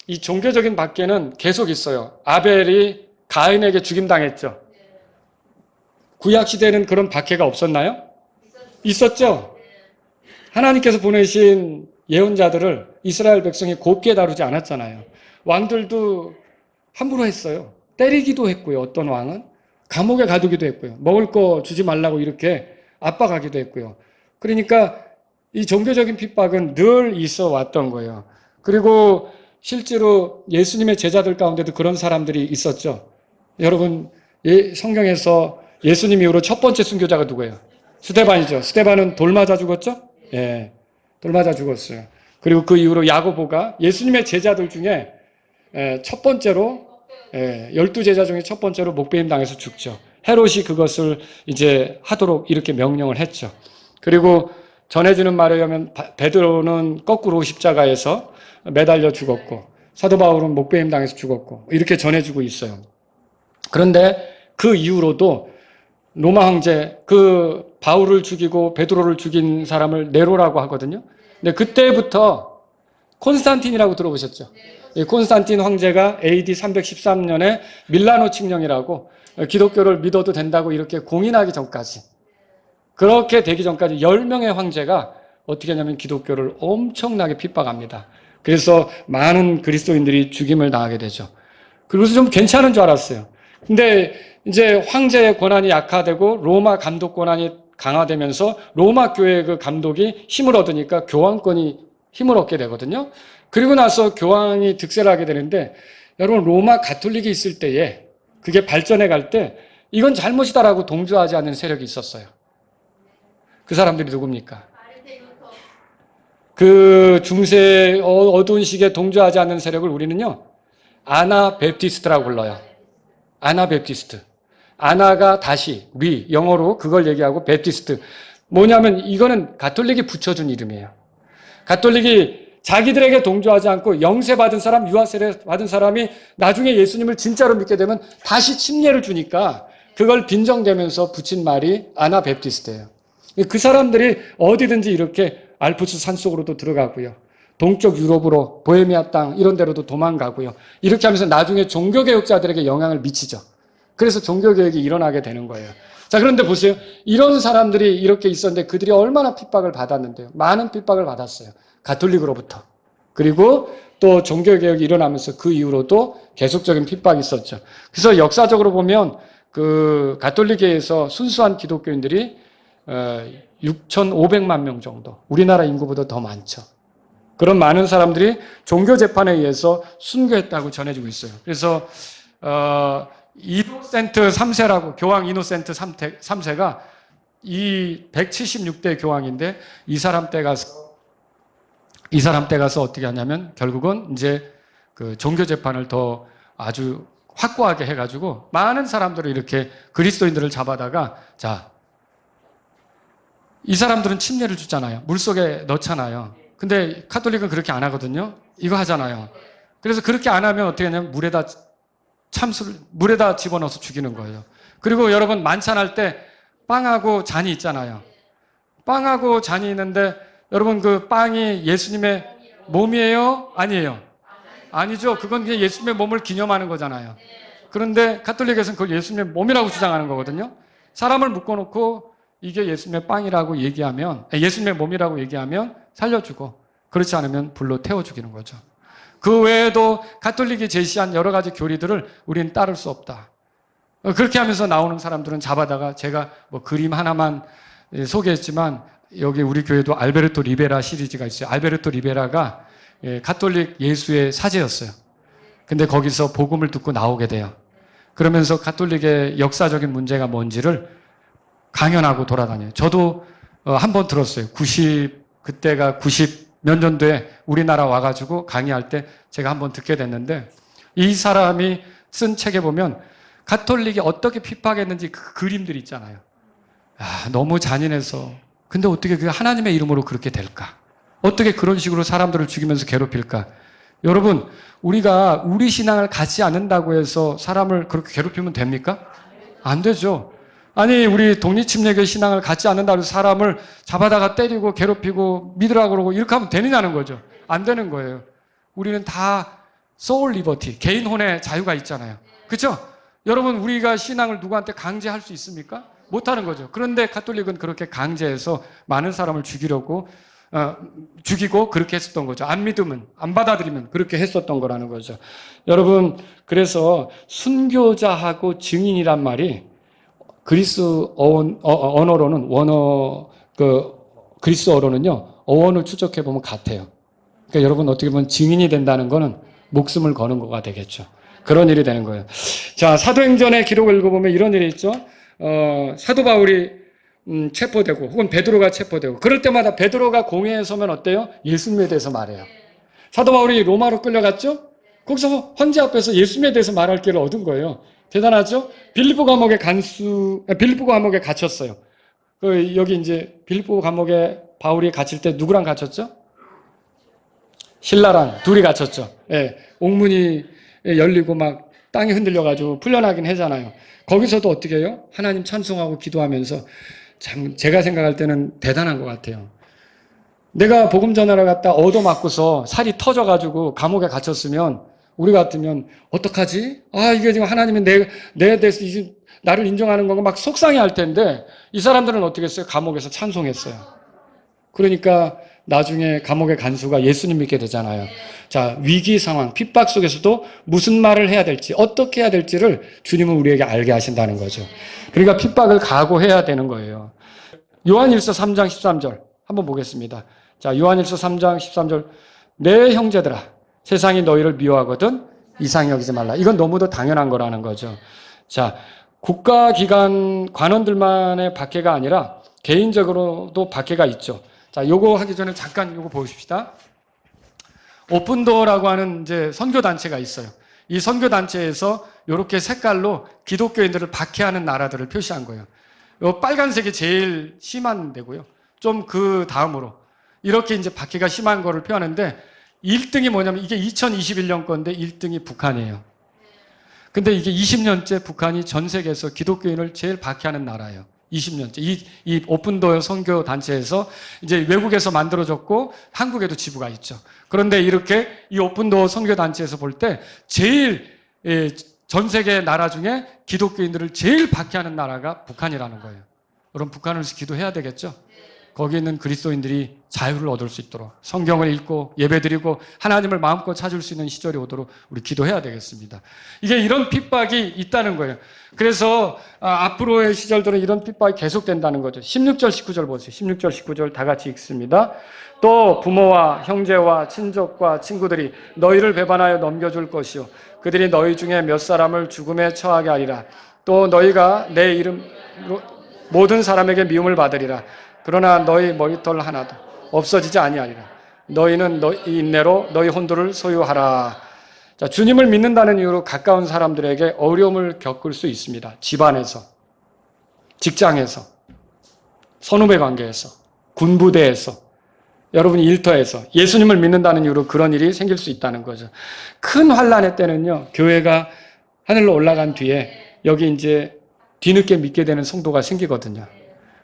이 종교적인 박해는 계속 있어요. 아벨이 가인에게 죽임당했죠. 구약시대에는 그런 박해가 없었나요? 있었죠. 하나님께서 보내신 예언자들을 이스라엘 백성이 곱게 다루지 않았잖아요. 왕들도 함부로 했어요. 때리기도 했고요. 어떤 왕은 감옥에 가두기도 했고요. 먹을 거 주지 말라고 이렇게 압박하기도 했고요. 그러니까 이 종교적인 핍박은 늘 있어 왔던 거예요. 그리고 실제로 예수님의 제자들 가운데도 그런 사람들이 있었죠. 여러분, 성경에서 예수님 이후로 첫 번째 순교자가 누구예요? 스데반이죠. 스데반은 돌 맞아 죽었죠? 예, 돌 맞아 죽었어요. 그리고 그 이후로 야고보가 예수님의 제자들 중에 첫 번째로 12제자 중에 첫 번째로 목베임 당해서 죽죠. 헤롯이 그것을 이제 하도록 이렇게 명령을 했죠. 그리고 전해지는 말에 의하면 베드로는 거꾸로 십자가에서 매달려 죽었고 사도 바울은 목베임 당해서 죽었고 이렇게 전해지고 있어요. 그런데 그 이후로도 로마 황제 그 바울을 죽이고 베드로를 죽인 사람을 네로라고 하거든요. 근데 그때부터 콘스탄틴이라고 들어보셨죠? 콘스탄틴 황제가 AD 313년에 밀라노 칙령이라고 기독교를 믿어도 된다고 이렇게 공인하기 전까지, 그렇게 되기 전까지 10명의 황제가 어떻게 하냐면 기독교를 엄청나게 핍박합니다. 그래서 많은 그리스도인들이 죽임을 당하게 되죠. 그래서 좀 괜찮은 줄 알았어요. 근데 이제 황제의 권한이 약화되고 로마 감독 권한이 강화되면서 로마 교회의 그 감독이 힘을 얻으니까 교황권이 힘을 얻게 되거든요. 그리고 나서 교황이 득세를 하게 되는데 여러분 로마 가톨릭이 있을 때에 그게 발전해 갈 때 이건 잘못이다라고 동조하지 않는 세력이 있었어요. 그 사람들이 누굽니까? 그 중세 어두운 시기에 동조하지 않는 세력을 우리는요 아나베프티스트라고 불러요. 아나베프티스트. 아나가 다시 영어로 그걸 얘기하고 베프티스트. 뭐냐면 이거는 가톨릭이 붙여준 이름이에요. 가톨릭이 자기들에게 동조하지 않고 영세 받은 사람, 유아세례 받은 사람이 나중에 예수님을 진짜로 믿게 되면 다시 침례를 주니까 그걸 빈정대면서 붙인 말이 아나베프티스트예요. 그 사람들이 어디든지 이렇게 알프스 산속으로도 들어가고요. 동쪽 유럽으로 보헤미아 땅 이런 데로도 도망가고요. 이렇게 하면서 나중에 종교개혁자들에게 영향을 미치죠. 그래서 종교개혁이 일어나게 되는 거예요. 자, 그런데 보세요. 이런 사람들이 이렇게 있었는데 그들이 얼마나 핍박을 받았는데요. 많은 핍박을 받았어요. 가톨릭으로부터. 그리고 또 종교개혁이 일어나면서 그 이후로도 계속적인 핍박이 있었죠. 그래서 역사적으로 보면 그 가톨릭계에서 순수한 기독교인들이 6,500만 명 정도, 우리나라 인구보다 더 많죠. 그런 많은 사람들이 종교재판에 의해서 순교했다고 전해지고 있어요. 그래서 이노센트 3세라고, 교황 이노센트 3세가 이 176대 교황인데 이 사람 때 가서 어떻게 하냐면 결국은 이제 그 종교재판을 더 아주 확고하게 해가지고 많은 사람들을 이렇게 그리스도인들을 잡아다가 자, 이 사람들은 침례를 주잖아요. 물속에 넣잖아요. 근데 카톨릭은 그렇게 안 하거든요. 이거 하잖아요. 그래서 그렇게 안 하면 어떻게 하냐면 물에다 집어넣어서 죽이는 거예요. 그리고 여러분 만찬할 때 빵하고 잔이 있잖아요. 빵하고 잔이 있는데 여러분 그 빵이 예수님의 몸이에요? 아니에요? 아니죠. 그건 그냥 예수님의 몸을 기념하는 거잖아요. 그런데 가톨릭에서는 그걸 예수님의 몸이라고 주장하는 거거든요. 사람을 묶어놓고 이게 예수님의 빵이라고 얘기하면, 예수님의 몸이라고 얘기하면 살려주고, 그렇지 않으면 불로 태워 죽이는 거죠. 그 외에도 가톨릭이 제시한 여러 가지 교리들을 우리는 따를 수 없다. 그렇게 하면서 나오는 사람들은 잡아다가 제가 뭐 그림 하나만 소개했지만 여기 우리 교회도 알베르토 리베라 시리즈가 있어요. 알베르토 리베라가 가톨릭 예수의 사제였어요. 근데 거기서 복음을 듣고 나오게 돼요. 그러면서 가톨릭의 역사적인 문제가 뭔지를 강연하고 돌아다녀요. 저도 한 번 들었어요. 그때가 90 몇 년도에 우리나라 와가지고 강의할 때 제가 한번 듣게 됐는데 이 사람이 쓴 책에 보면 가톨릭이 어떻게 핍박했는지 그 그림들이 있잖아요. 너무 잔인해서. 근데 어떻게 그 하나님의 이름으로 그렇게 될까? 어떻게 그런 식으로 사람들을 죽이면서 괴롭힐까? 여러분, 우리가 우리 신앙을 갖지 않는다고 해서 사람을 그렇게 괴롭히면 됩니까? 안 되죠. 아니, 우리 독립침례교 신앙을 갖지 않는다고 해서 사람을 잡아다가 때리고 괴롭히고 믿으라고 그러고 이렇게 하면 되느냐는 거죠. 안 되는 거예요. 우리는 다 소울 리버티, 개인 혼의 자유가 있잖아요. 그렇죠? 여러분, 우리가 신앙을 누구한테 강제할 수 있습니까? 못하는 거죠. 그런데 가톨릭은 그렇게 강제해서 많은 사람을 죽이고 그렇게 했었던 거죠. 안 믿으면, 안 받아들이면 그렇게 했었던 거라는 거죠. 여러분, 그래서 순교자하고 증인이란 말이 그리스 언어로는 그리스 어로는요, 어원을 추적해 보면 같아요. 그러니까 여러분 어떻게 보면 증인이 된다는 거는 목숨을 거는 거가 되겠죠. 그런 일이 되는 거예요. 자, 사도행전의 기록을 읽어보면 이런 일이 있죠. 사도 바울이 체포되고 혹은 베드로가 체포되고 그럴 때마다 베드로가 공회에 서면 어때요? 예수님에 대해서 말해요. 사도 바울이 로마로 끌려갔죠? 거기서 황제 앞에서 예수님에 대해서 말할 기회를 얻은 거예요. 대단하죠? 빌립보 감옥에 갇혔어요. 여기 이제 빌립보 감옥에 바울이 갇힐 때 누구랑 갇혔죠? 신라랑 둘이 갇혔죠. 예, 옥문이 열리고 막 땅이 흔들려가지고 풀려나긴 하잖아요. 거기서도 어떻게 해요? 하나님 찬송하고 기도하면서 참 제가 생각할 때는 대단한 것 같아요. 내가 복음 전하러 갔다 얻어맞고서 살이 터져가지고 감옥에 갇혔으면 우리 같으면 어떡하지? 이게 지금 하나님이 내 대해서 나를 인정하는 건가 막 속상해 할 텐데 이 사람들은 어떻게 했어요? 감옥에서 찬송했어요. 그러니까 나중에 감옥의 간수가 예수님 믿게 되잖아요. 자, 위기 상황, 핍박 속에서도 무슨 말을 해야 될지, 어떻게 해야 될지를 주님은 우리에게 알게 하신다는 거죠. 그러니까 핍박을 각오해야 되는 거예요. 요한일서 3장 13절 한번 보겠습니다. 자, 요한일서 3장 13절 내 형제들아 세상이 너희를 미워하거든 이상히 여기지 말라. 이건 너무도 당연한 거라는 거죠. 자, 국가기관 관원들만의 박해가 아니라 개인적으로도 박해가 있죠. 자, 요거 하기 전에 잠깐 요거 보십시다. 오픈도어라고 하는 이제 선교단체가 있어요. 이 선교단체에서 이렇게 색깔로 기독교인들을 박해하는 나라들을 표시한 거예요. 요 빨간색이 제일 심한 데고요. 좀 그 다음으로 이렇게 이제 박해가 심한 거를 표하는데 1등이 뭐냐면 이게 2021년 건데 1등이 북한이에요. 근데 이게 20년째 북한이 전 세계에서 기독교인을 제일 박해하는 나라예요. 20년째. 이 오픈도어 선교 단체에서 이제 외국에서 만들어졌고 한국에도 지부가 있죠. 그런데 이렇게 이 오픈도어 선교 단체에서 볼 때 제일 전 세계 나라 중에 기독교인들을 제일 박해하는 나라가 북한이라는 거예요. 여러분 북한을 위해서 기도해야 되겠죠? 거기 있는 그리스도인들이 자유를 얻을 수 있도록 성경을 읽고 예배드리고 하나님을 마음껏 찾을 수 있는 시절이 오도록 우리 기도해야 되겠습니다. 이게 이런 핍박이 있다는 거예요. 그래서 앞으로의 시절들은 이런 핍박이 계속된다는 거죠. 16절 19절 보세요. 16절 19절 다 같이 읽습니다. 또 부모와 형제와 친족과 친구들이 너희를 배반하여 넘겨줄 것이요 그들이 너희 중에 몇 사람을 죽음에 처하게 하리라. 또 너희가 내 이름으로 모든 사람에게 미움을 받으리라. 그러나 너희 머리털 하나도 없어지지 아니하리라. 너희는 너희 인내로 너희 혼돈을 소유하라. 자, 주님을 믿는다는 이유로 가까운 사람들에게 어려움을 겪을 수 있습니다. 집안에서, 직장에서, 선후배 관계에서, 군부대에서, 여러분이 일터에서 예수님을 믿는다는 이유로 그런 일이 생길 수 있다는 거죠. 큰 환난의 때는요, 교회가 하늘로 올라간 뒤에 여기 이제 뒤늦게 믿게 되는 성도가 생기거든요.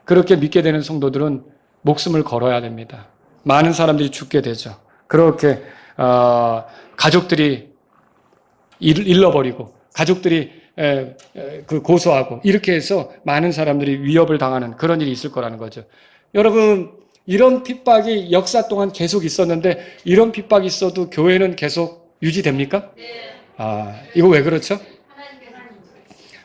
그렇게 믿게 되는 성도들은 목숨을 걸어야 됩니다. 많은 사람들이 죽게 되죠. 그렇게 가족들이 잃어버리고 가족들이 고소하고 이렇게 해서 많은 사람들이 위협을 당하는 그런 일이 있을 거라는 거죠. 여러분 이런 핍박이 역사 동안 계속 있었는데 이런 핍박이 있어도 교회는 계속 유지됩니까? 이거 왜 그렇죠?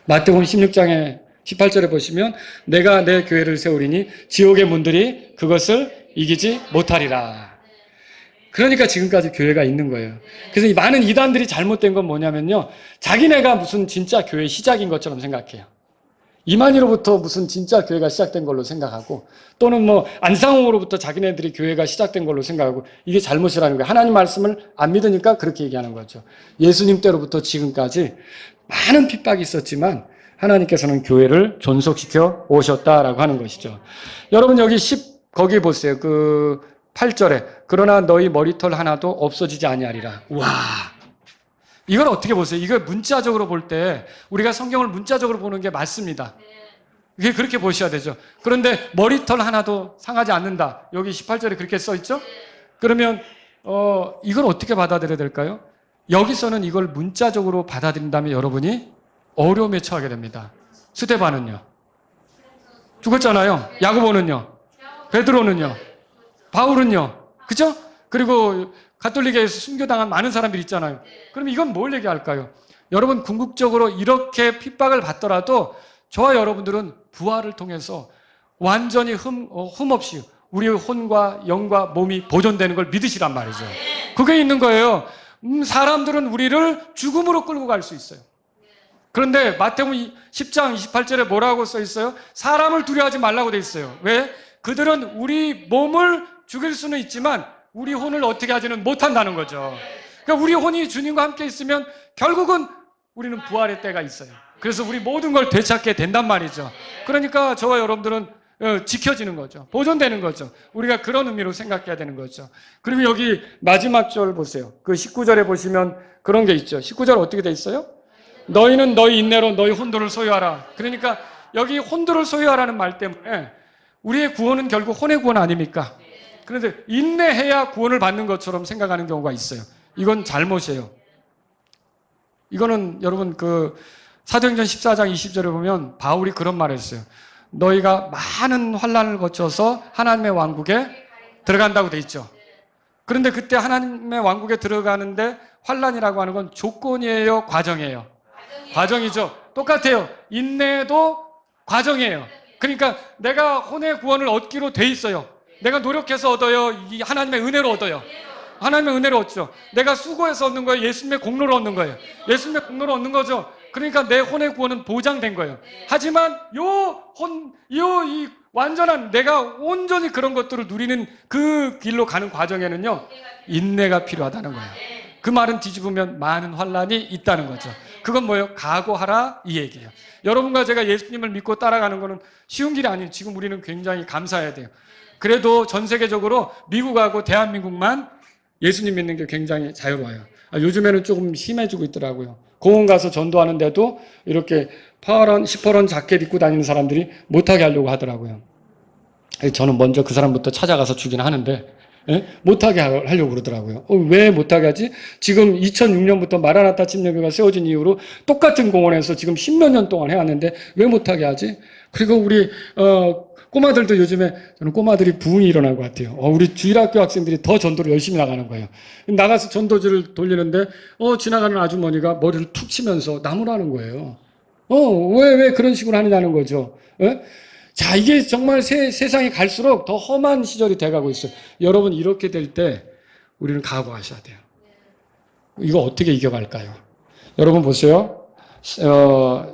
마태복음 16장에 18절에 보시면 내가 내 교회를 세우리니 지옥의 문들이 그것을 이기지 못하리라. 그러니까 지금까지 교회가 있는 거예요. 그래서 이 많은 이단들이 잘못된 건 뭐냐면요. 자기네가 무슨 진짜 교회 시작인 것처럼 생각해요. 이만희로부터 무슨 진짜 교회가 시작된 걸로 생각하고 또는 뭐 안상홍으로부터 자기네들이 교회가 시작된 걸로 생각하고 이게 잘못이라는 거예요. 하나님 말씀을 안 믿으니까 그렇게 얘기하는 거죠. 예수님 때로부터 지금까지 많은 핍박이 있었지만 하나님께서는 교회를 존속시켜 오셨다라고 하는 것이죠. 여러분 여기 거기 보세요. 그 8절에 그러나 너희 머리털 하나도 없어지지 아니하리라. 와, 이걸 어떻게 보세요? 이거 문자적으로 볼 때 우리가 성경을 문자적으로 보는 게 맞습니다. 이게 그렇게 보셔야 되죠. 그런데 머리털 하나도 상하지 않는다. 여기 18절에 그렇게 써 있죠? 그러면 이걸 어떻게 받아들여야 될까요? 여기서는 이걸 문자적으로 받아들인다면 여러분이 어려움에 처하게 됩니다. 스데반은요? 죽었잖아요. 야고보는요? 베드로는요? 바울은요? 그죠? 그리고 가톨릭에서 순교당한 많은 사람들이 있잖아요. 그럼 이건 뭘 얘기할까요? 여러분 궁극적으로 이렇게 핍박을 받더라도 저와 여러분들은 부활을 통해서 완전히 흠없이 우리의 혼과 영과 몸이 보존되는 걸 믿으시란 말이죠. 그게 있는 거예요. 사람들은 우리를 죽음으로 끌고 갈 수 있어요. 그런데 마태복음 10장 28절에 뭐라고 써 있어요? 사람을 두려워하지 말라고 돼 있어요. 왜? 그들은 우리 몸을 죽일 수는 있지만 우리 혼을 어떻게 하지는 못한다는 거죠. 그러니까 우리 혼이 주님과 함께 있으면 결국은 우리는 부활의 때가 있어요. 그래서 우리 모든 걸 되찾게 된단 말이죠. 그러니까 저와 여러분들은 지켜지는 거죠. 보존되는 거죠. 우리가 그런 의미로 생각해야 되는 거죠. 그리고 여기 마지막 절 보세요. 그 19절에 보시면 그런 게 있죠. 19절 어떻게 돼 있어요? 너희는 너희 인내로 너희 혼도를 소유하라. 그러니까 여기 혼도를 소유하라는 말 때문에 우리의 구원은 결국 혼의 구원 아닙니까? 그런데 인내해야 구원을 받는 것처럼 생각하는 경우가 있어요. 이건 잘못이에요. 이거는 여러분 그 사도행전 14장 20절에 보면 바울이 그런 말을 했어요. 너희가 많은 환난을 거쳐서 하나님의 왕국에 들어간다고 돼 있죠. 그런데 그때 하나님의 왕국에 들어가는데 환난이라고 하는 건 조건이에요, 과정이에요? 과정이죠. 똑같아요. 인내도 과정이에요. 그러니까 내가 혼의 구원을 얻기로 돼 있어요. 내가 노력해서 얻어요. 이 하나님의 은혜로 얻어요. 하나님의 은혜를 얻죠. 내가 수고해서 얻는 거예요? 예수님의 공로로 얻는 거예요? 예수님의 공로로 얻는 거죠. 그러니까 내 혼의 구원은 보장된 거예요. 하지만 이 완전한 내가 온전히 그런 것들을 누리는 그 길로 가는 과정에는요, 인내가 필요하다는 거예요. 그 말은 뒤집으면 많은 환란이 있다는 거죠. 그건 뭐예요? 각오하라 이 얘기예요. 여러분과 제가 예수님을 믿고 따라가는 거는 쉬운 길이 아니에요. 지금 우리는 굉장히 감사해야 돼요. 그래도 전 세계적으로 미국하고 대한민국만 예수님 믿는 게 굉장히 자유로워요. 요즘에는 조금 심해지고 있더라고요. 공원 가서 전도하는데도 이렇게 파란 시퍼런 자켓 입고 다니는 사람들이 못하게 하려고 하더라고요. 저는 먼저 그 사람부터 찾아가서 주긴 하는데 못하게 하려고 그러더라고요. 왜 못하게 하지? 지금 2006년부터 마라나타 침례교회가 세워진 이후로 똑같은 공원에서 지금 10몇 년 동안 해왔는데 왜 못하게 하지? 그리고 우리 꼬마들도 요즘에 저는 꼬마들이 부흥이 일어날 것 같아요. 우리 주일학교 학생들이 더 전도를 열심히 나가는 거예요. 나가서 전도지를 돌리는데 지나가는 아주머니가 머리를 툭 치면서 나무라는 거예요. 왜 그런 식으로 하느냐는 거죠. 자, 이게 정말 세상이 갈수록 더 험한 시절이 돼가고 있어요. 여러분, 이렇게 될 때 우리는 각오하셔야 돼요. 이거 어떻게 이겨갈까요? 여러분 보세요.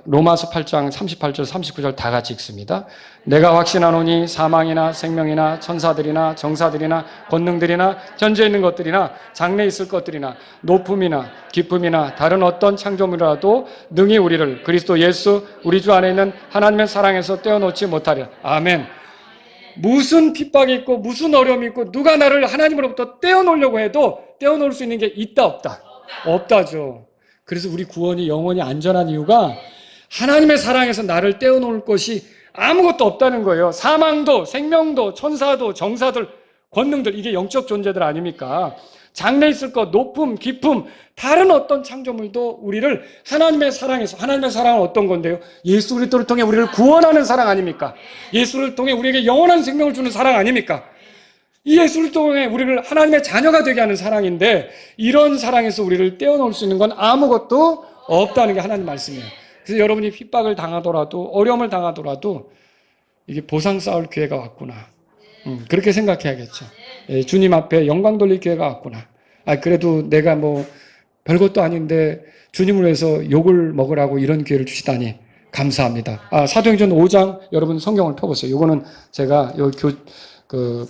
로마서 8장 38절 39절 다 같이 읽습니다. 내가 확신하노니 사망이나 생명이나 천사들이나 정사들이나 권능들이나 현재 있는 것들이나 장래 있을 것들이나 높음이나 깊음이나 다른 어떤 창조물이라도 능히 우리를 그리스도 예수 우리 주 안에 있는 하나님의 사랑에서 떼어놓지 못하리라. 아멘. 무슨 핍박이 있고 무슨 어려움이 있고 누가 나를 하나님으로부터 떼어놓으려고 해도 떼어놓을 수 있는 게 있다 없다? 없다죠. 그래서 우리 구원이 영원히 안전한 이유가 하나님의 사랑에서 나를 떼어놓을 것이 아무것도 없다는 거예요. 사망도 생명도 천사도 정사들 권능들 이게 영적 존재들 아닙니까? 장래 있을 것 높음 깊음 다른 어떤 창조물도 우리를 하나님의 사랑에서 하나님의 사랑은 어떤 건데요? 예수 그리스도를 통해 우리를 구원하는 사랑 아닙니까? 예수를 통해 우리에게 영원한 생명을 주는 사랑 아닙니까? 이 예수를 통해 우리를 하나님의 자녀가 되게 하는 사랑인데 이런 사랑에서 우리를 떼어놓을 수 있는 건 아무것도 없다는 게 하나님 말씀이에요. 그래서 여러분이 핍박을 당하더라도 어려움을 당하더라도 이게 보상 쌓을 기회가 왔구나. 그렇게 생각해야겠죠. 주님 앞에 영광 돌릴 기회가 왔구나. 그래도 내가 뭐 별것도 아닌데 주님을 위해서 욕을 먹으라고 이런 기회를 주시다니 감사합니다. 사도행전 5장 여러분 성경을 펴보세요. 이거는 제가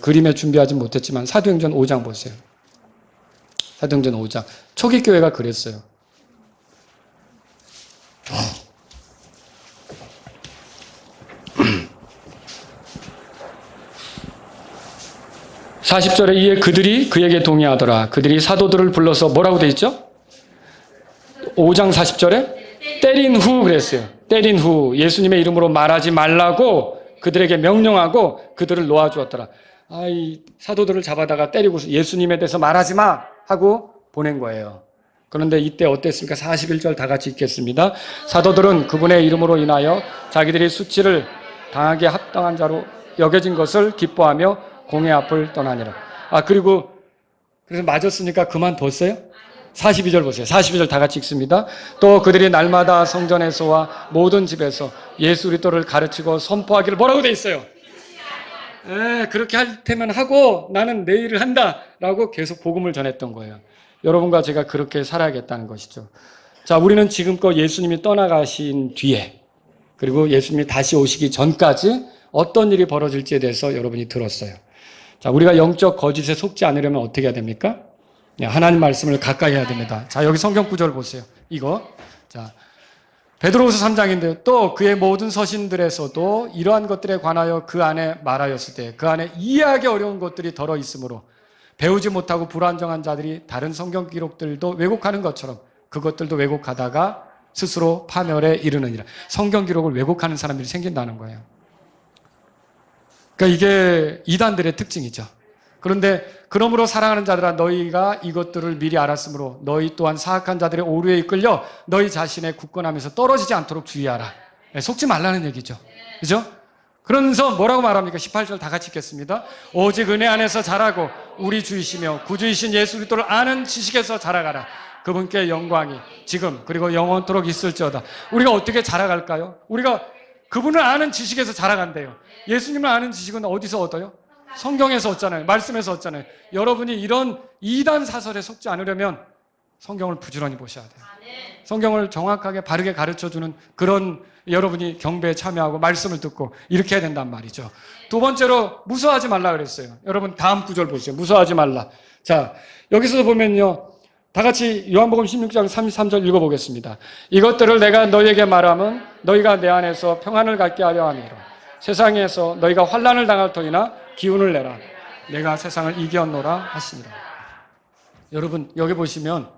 그림에 준비하지 못했지만 사도행전 5장 보세요. 사도행전 5장. 초기 교회가 그랬어요. 40절에 이에 그들이 그에게 동의하더라. 그들이 사도들을 불러서 뭐라고 돼 있죠? 5장 40절에 때린 후 그랬어요. 때린 후 예수님의 이름으로 말하지 말라고 그들에게 명령하고 그들을 놓아주었더라. 이 사도들을 잡아다가 때리고 예수님에 대해서 말하지 마 하고 보낸 거예요. 그런데 이때 어땠습니까? 41절 다 같이 읽겠습니다. 사도들은 그분의 이름으로 인하여 자기들이 수치를 당하게 합당한 자로 여겨진 것을 기뻐하며 공회 앞을 떠나니라. 그리고 그래서 맞았으니까 그만뒀어요? 42절 보세요. 42절 다 같이 읽습니다. 또 그들이 날마다 성전에서와 모든 집에서 예수 그리스도를 가르치고 선포하기를 뭐라고 돼 있어요? 그렇게 할 테면 하고 나는 내 일을 한다라고 계속 복음을 전했던 거예요. 여러분과 제가 그렇게 살아야겠다는 것이죠. 자, 우리는 지금껏 예수님이 떠나가신 뒤에 그리고 예수님이 다시 오시기 전까지 어떤 일이 벌어질지에 대해서 여러분이 들었어요. 자, 우리가 영적 거짓에 속지 않으려면 어떻게 해야 됩니까? 하나님 말씀을 가까이 해야 됩니다. 자, 여기 성경 구절 보세요. 이거. 자, 베드로후서 3장인데요. 또 그의 모든 서신들에서도 이러한 것들에 관하여 그 안에 말하였을 때 그 안에 이해하기 어려운 것들이 덜어 있으므로 배우지 못하고 불안정한 자들이 다른 성경 기록들도 왜곡하는 것처럼 그것들도 왜곡하다가 스스로 파멸에 이르느니라. 성경 기록을 왜곡하는 사람들이 생긴다는 거예요. 그러니까 이게 이단들의 특징이죠. 그런데 그러므로 사랑하는 자들아 너희가 이것들을 미리 알았으므로 너희 또한 사악한 자들의 오류에 이끌려 너희 자신의 굳건함에서 떨어지지 않도록 주의하라. 속지 말라는 얘기죠. 그죠? 그러면서 뭐라고 말합니까? 18절 다 같이 읽겠습니다. 오직 은혜 안에서 자라고 우리 주이시며 구주이신 예수 그리스도를 아는 지식에서 자라가라. 그분께 영광이 지금 그리고 영원토록 있을지어다. 우리가 어떻게 자라갈까요? 우리가 그분을 아는 지식에서 자라간대요. 예수님을 아는 지식은 어디서 얻어요? 성경에서 얻잖아요. 말씀에서 얻잖아요. 여러분이 이런 이단 사설에 속지 않으려면 성경을 부지런히 보셔야 돼요. 성경을 정확하게 바르게 가르쳐주는 그런 여러분이 경배에 참여하고 말씀을 듣고 이렇게 해야 된단 말이죠. 두 번째로 무서워하지 말라 그랬어요. 여러분 다음 구절 보세요. 무서워하지 말라. 자, 여기서 보면요. 다 같이 요한복음 16장 33절 읽어보겠습니다. 이것들을 내가 너희에게 말하면 너희가 내 안에서 평안을 갖게 하려 함이라. 세상에서 너희가 환난을 당할 터이나 기운을 내라. 내가 세상을 이겼노라 하시니라. 여러분 여기 보시면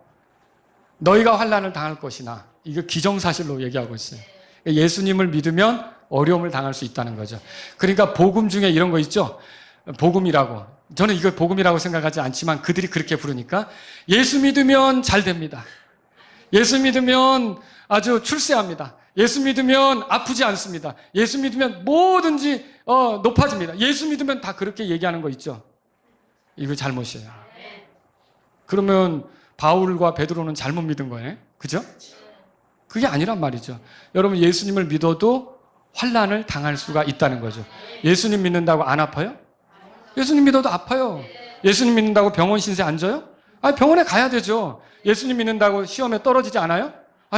너희가 환난을 당할 것이나 이거 기정사실로 얘기하고 있어요. 예수님을 믿으면 어려움을 당할 수 있다는 거죠. 그러니까 복음 중에 이런 거 있죠. 복음이라고. 저는 이걸 복음이라고 생각하지 않지만 그들이 그렇게 부르니까 예수 믿으면 잘 됩니다. 예수 믿으면 아주 출세합니다. 예수 믿으면 아프지 않습니다. 예수 믿으면 뭐든지 높아집니다. 예수 믿으면 다 그렇게 얘기하는 거 있죠. 이거 잘못이에요. 그러면 바울과 베드로는 잘못 믿은 거예요. 그죠? 그게 아니란 말이죠. 여러분 예수님을 믿어도 환난을 당할 수가 있다는 거죠. 예수님 믿는다고 안 아파요? 예수님 믿어도 아파요. 예수님 믿는다고 병원 신세 안 져요? 병원에 가야 되죠. 예수님 믿는다고 시험에 떨어지지 않아요?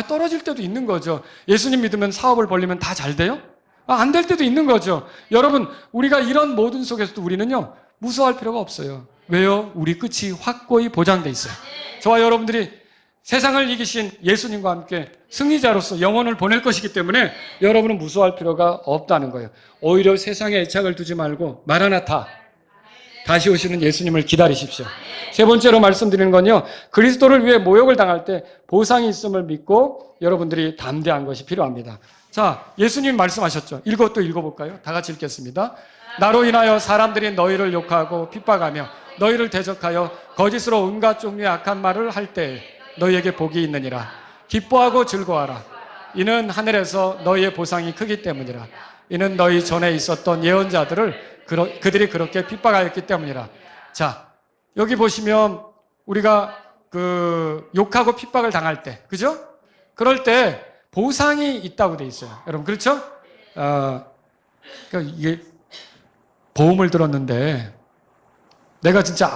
떨어질 때도 있는 거죠. 예수님 믿으면 사업을 벌리면 다 잘 돼요? 안 될 때도 있는 거죠. 여러분 우리가 이런 모든 속에서도 우리는요 무서워할 필요가 없어요. 왜요? 우리 끝이 확고히 보장돼 있어요. 저와 여러분들이 세상을 이기신 예수님과 함께 승리자로서 영혼을 보낼 것이기 때문에 여러분은 무서워할 필요가 없다는 거예요. 오히려 세상에 애착을 두지 말고 마라나타 다시 오시는 예수님을 기다리십시오. 세 번째로 말씀드리는 건요. 그리스도를 위해 모욕을 당할 때 보상이 있음을 믿고 여러분들이 담대한 것이 필요합니다. 자, 예수님 말씀하셨죠. 이것도 읽어볼까요? 다 같이 읽겠습니다. 나로 인하여 사람들이 너희를 욕하고 핍박하며 너희를 대적하여 거짓으로 온갖 종류의 악한 말을 할 때 너희에게 복이 있느니라. 기뻐하고 즐거워하라. 이는 하늘에서 너희의 보상이 크기 때문이라. 이는 너희 전에 있었던 예언자들을 그들이 그렇게 핍박하였기 때문이라. 자, 여기 보시면 우리가 욕하고 핍박을 당할 때, 그죠? 그럴 때 보상이 있다고 돼 있어요. 여러분 그렇죠? 그러니까 이게 보험을 들었는데 내가 진짜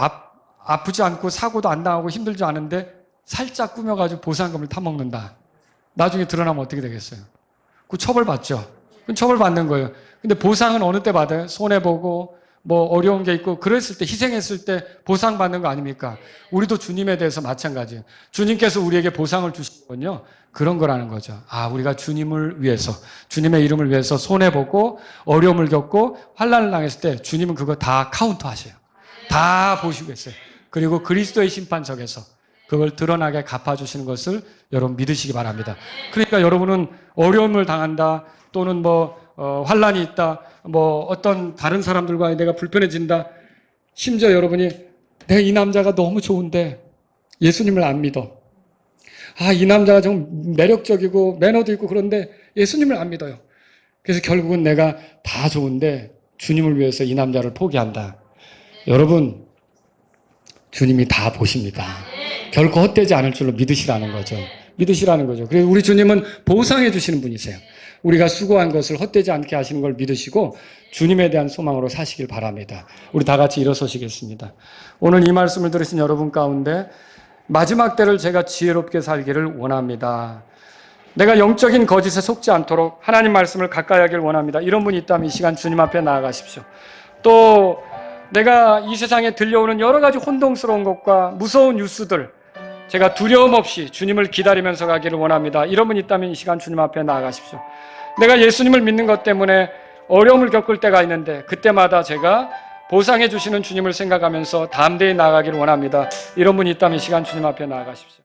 아프지 않고 사고도 안 당하고 힘들지 않은데 살짝 꾸며가지고 보상금을 타먹는다. 나중에 드러나면 어떻게 되겠어요? 그 처벌받죠. 그건 처벌받는 거예요. 근데 보상은 어느 때 받아요? 손해보고 뭐 어려운 게 있고 그랬을 때 희생했을 때 보상받는 거 아닙니까? 우리도 주님에 대해서 마찬가지예요. 주님께서 우리에게 보상을 주시군요. 그런 거라는 거죠. 우리가 주님을 위해서 주님의 이름을 위해서 손해보고 어려움을 겪고 환난을 당했을 때 주님은 그거 다 카운트 하세요. 다 보시고 있어요. 그리고 그리스도의 심판석에서 그걸 드러나게 갚아주시는 것을 여러분 믿으시기 바랍니다. 그러니까 여러분은 어려움을 당한다 또는 환난이 있다 어떤 다른 사람들과 내가 불편해진다 심지어 여러분이 내가 이 남자가 너무 좋은데 예수님을 안 믿어. 이 남자가 좀 매력적이고 매너도 있고 그런데 예수님을 안 믿어요. 그래서 결국은 내가 다 좋은데 주님을 위해서 이 남자를 포기한다. 여러분 주님이 다 보십니다. 결코 헛되지 않을 줄로 믿으시라는 거죠. 믿으시라는 거죠. 그래서 우리 주님은 보상해 주시는 분이세요. 우리가 수고한 것을 헛되지 않게 하시는 걸 믿으시고 주님에 대한 소망으로 사시길 바랍니다. 우리 다 같이 일어서시겠습니다. 오늘 이 말씀을 들으신 여러분 가운데 마지막 때를 제가 지혜롭게 살기를 원합니다. 내가 영적인 거짓에 속지 않도록 하나님 말씀을 가까이 하길 원합니다. 이런 분이 있다면 이 시간 주님 앞에 나아가십시오. 또 내가 이 세상에 들려오는 여러 가지 혼동스러운 것과 무서운 뉴스들 제가 두려움 없이 주님을 기다리면서 가기를 원합니다. 이런 분 있다면 이 시간 주님 앞에 나아가십시오. 내가 예수님을 믿는 것 때문에 어려움을 겪을 때가 있는데 그때마다 제가 보상해 주시는 주님을 생각하면서 담대히 나아가기를 원합니다. 이런 분이 있다면 이 시간 주님 앞에 나아가십시오.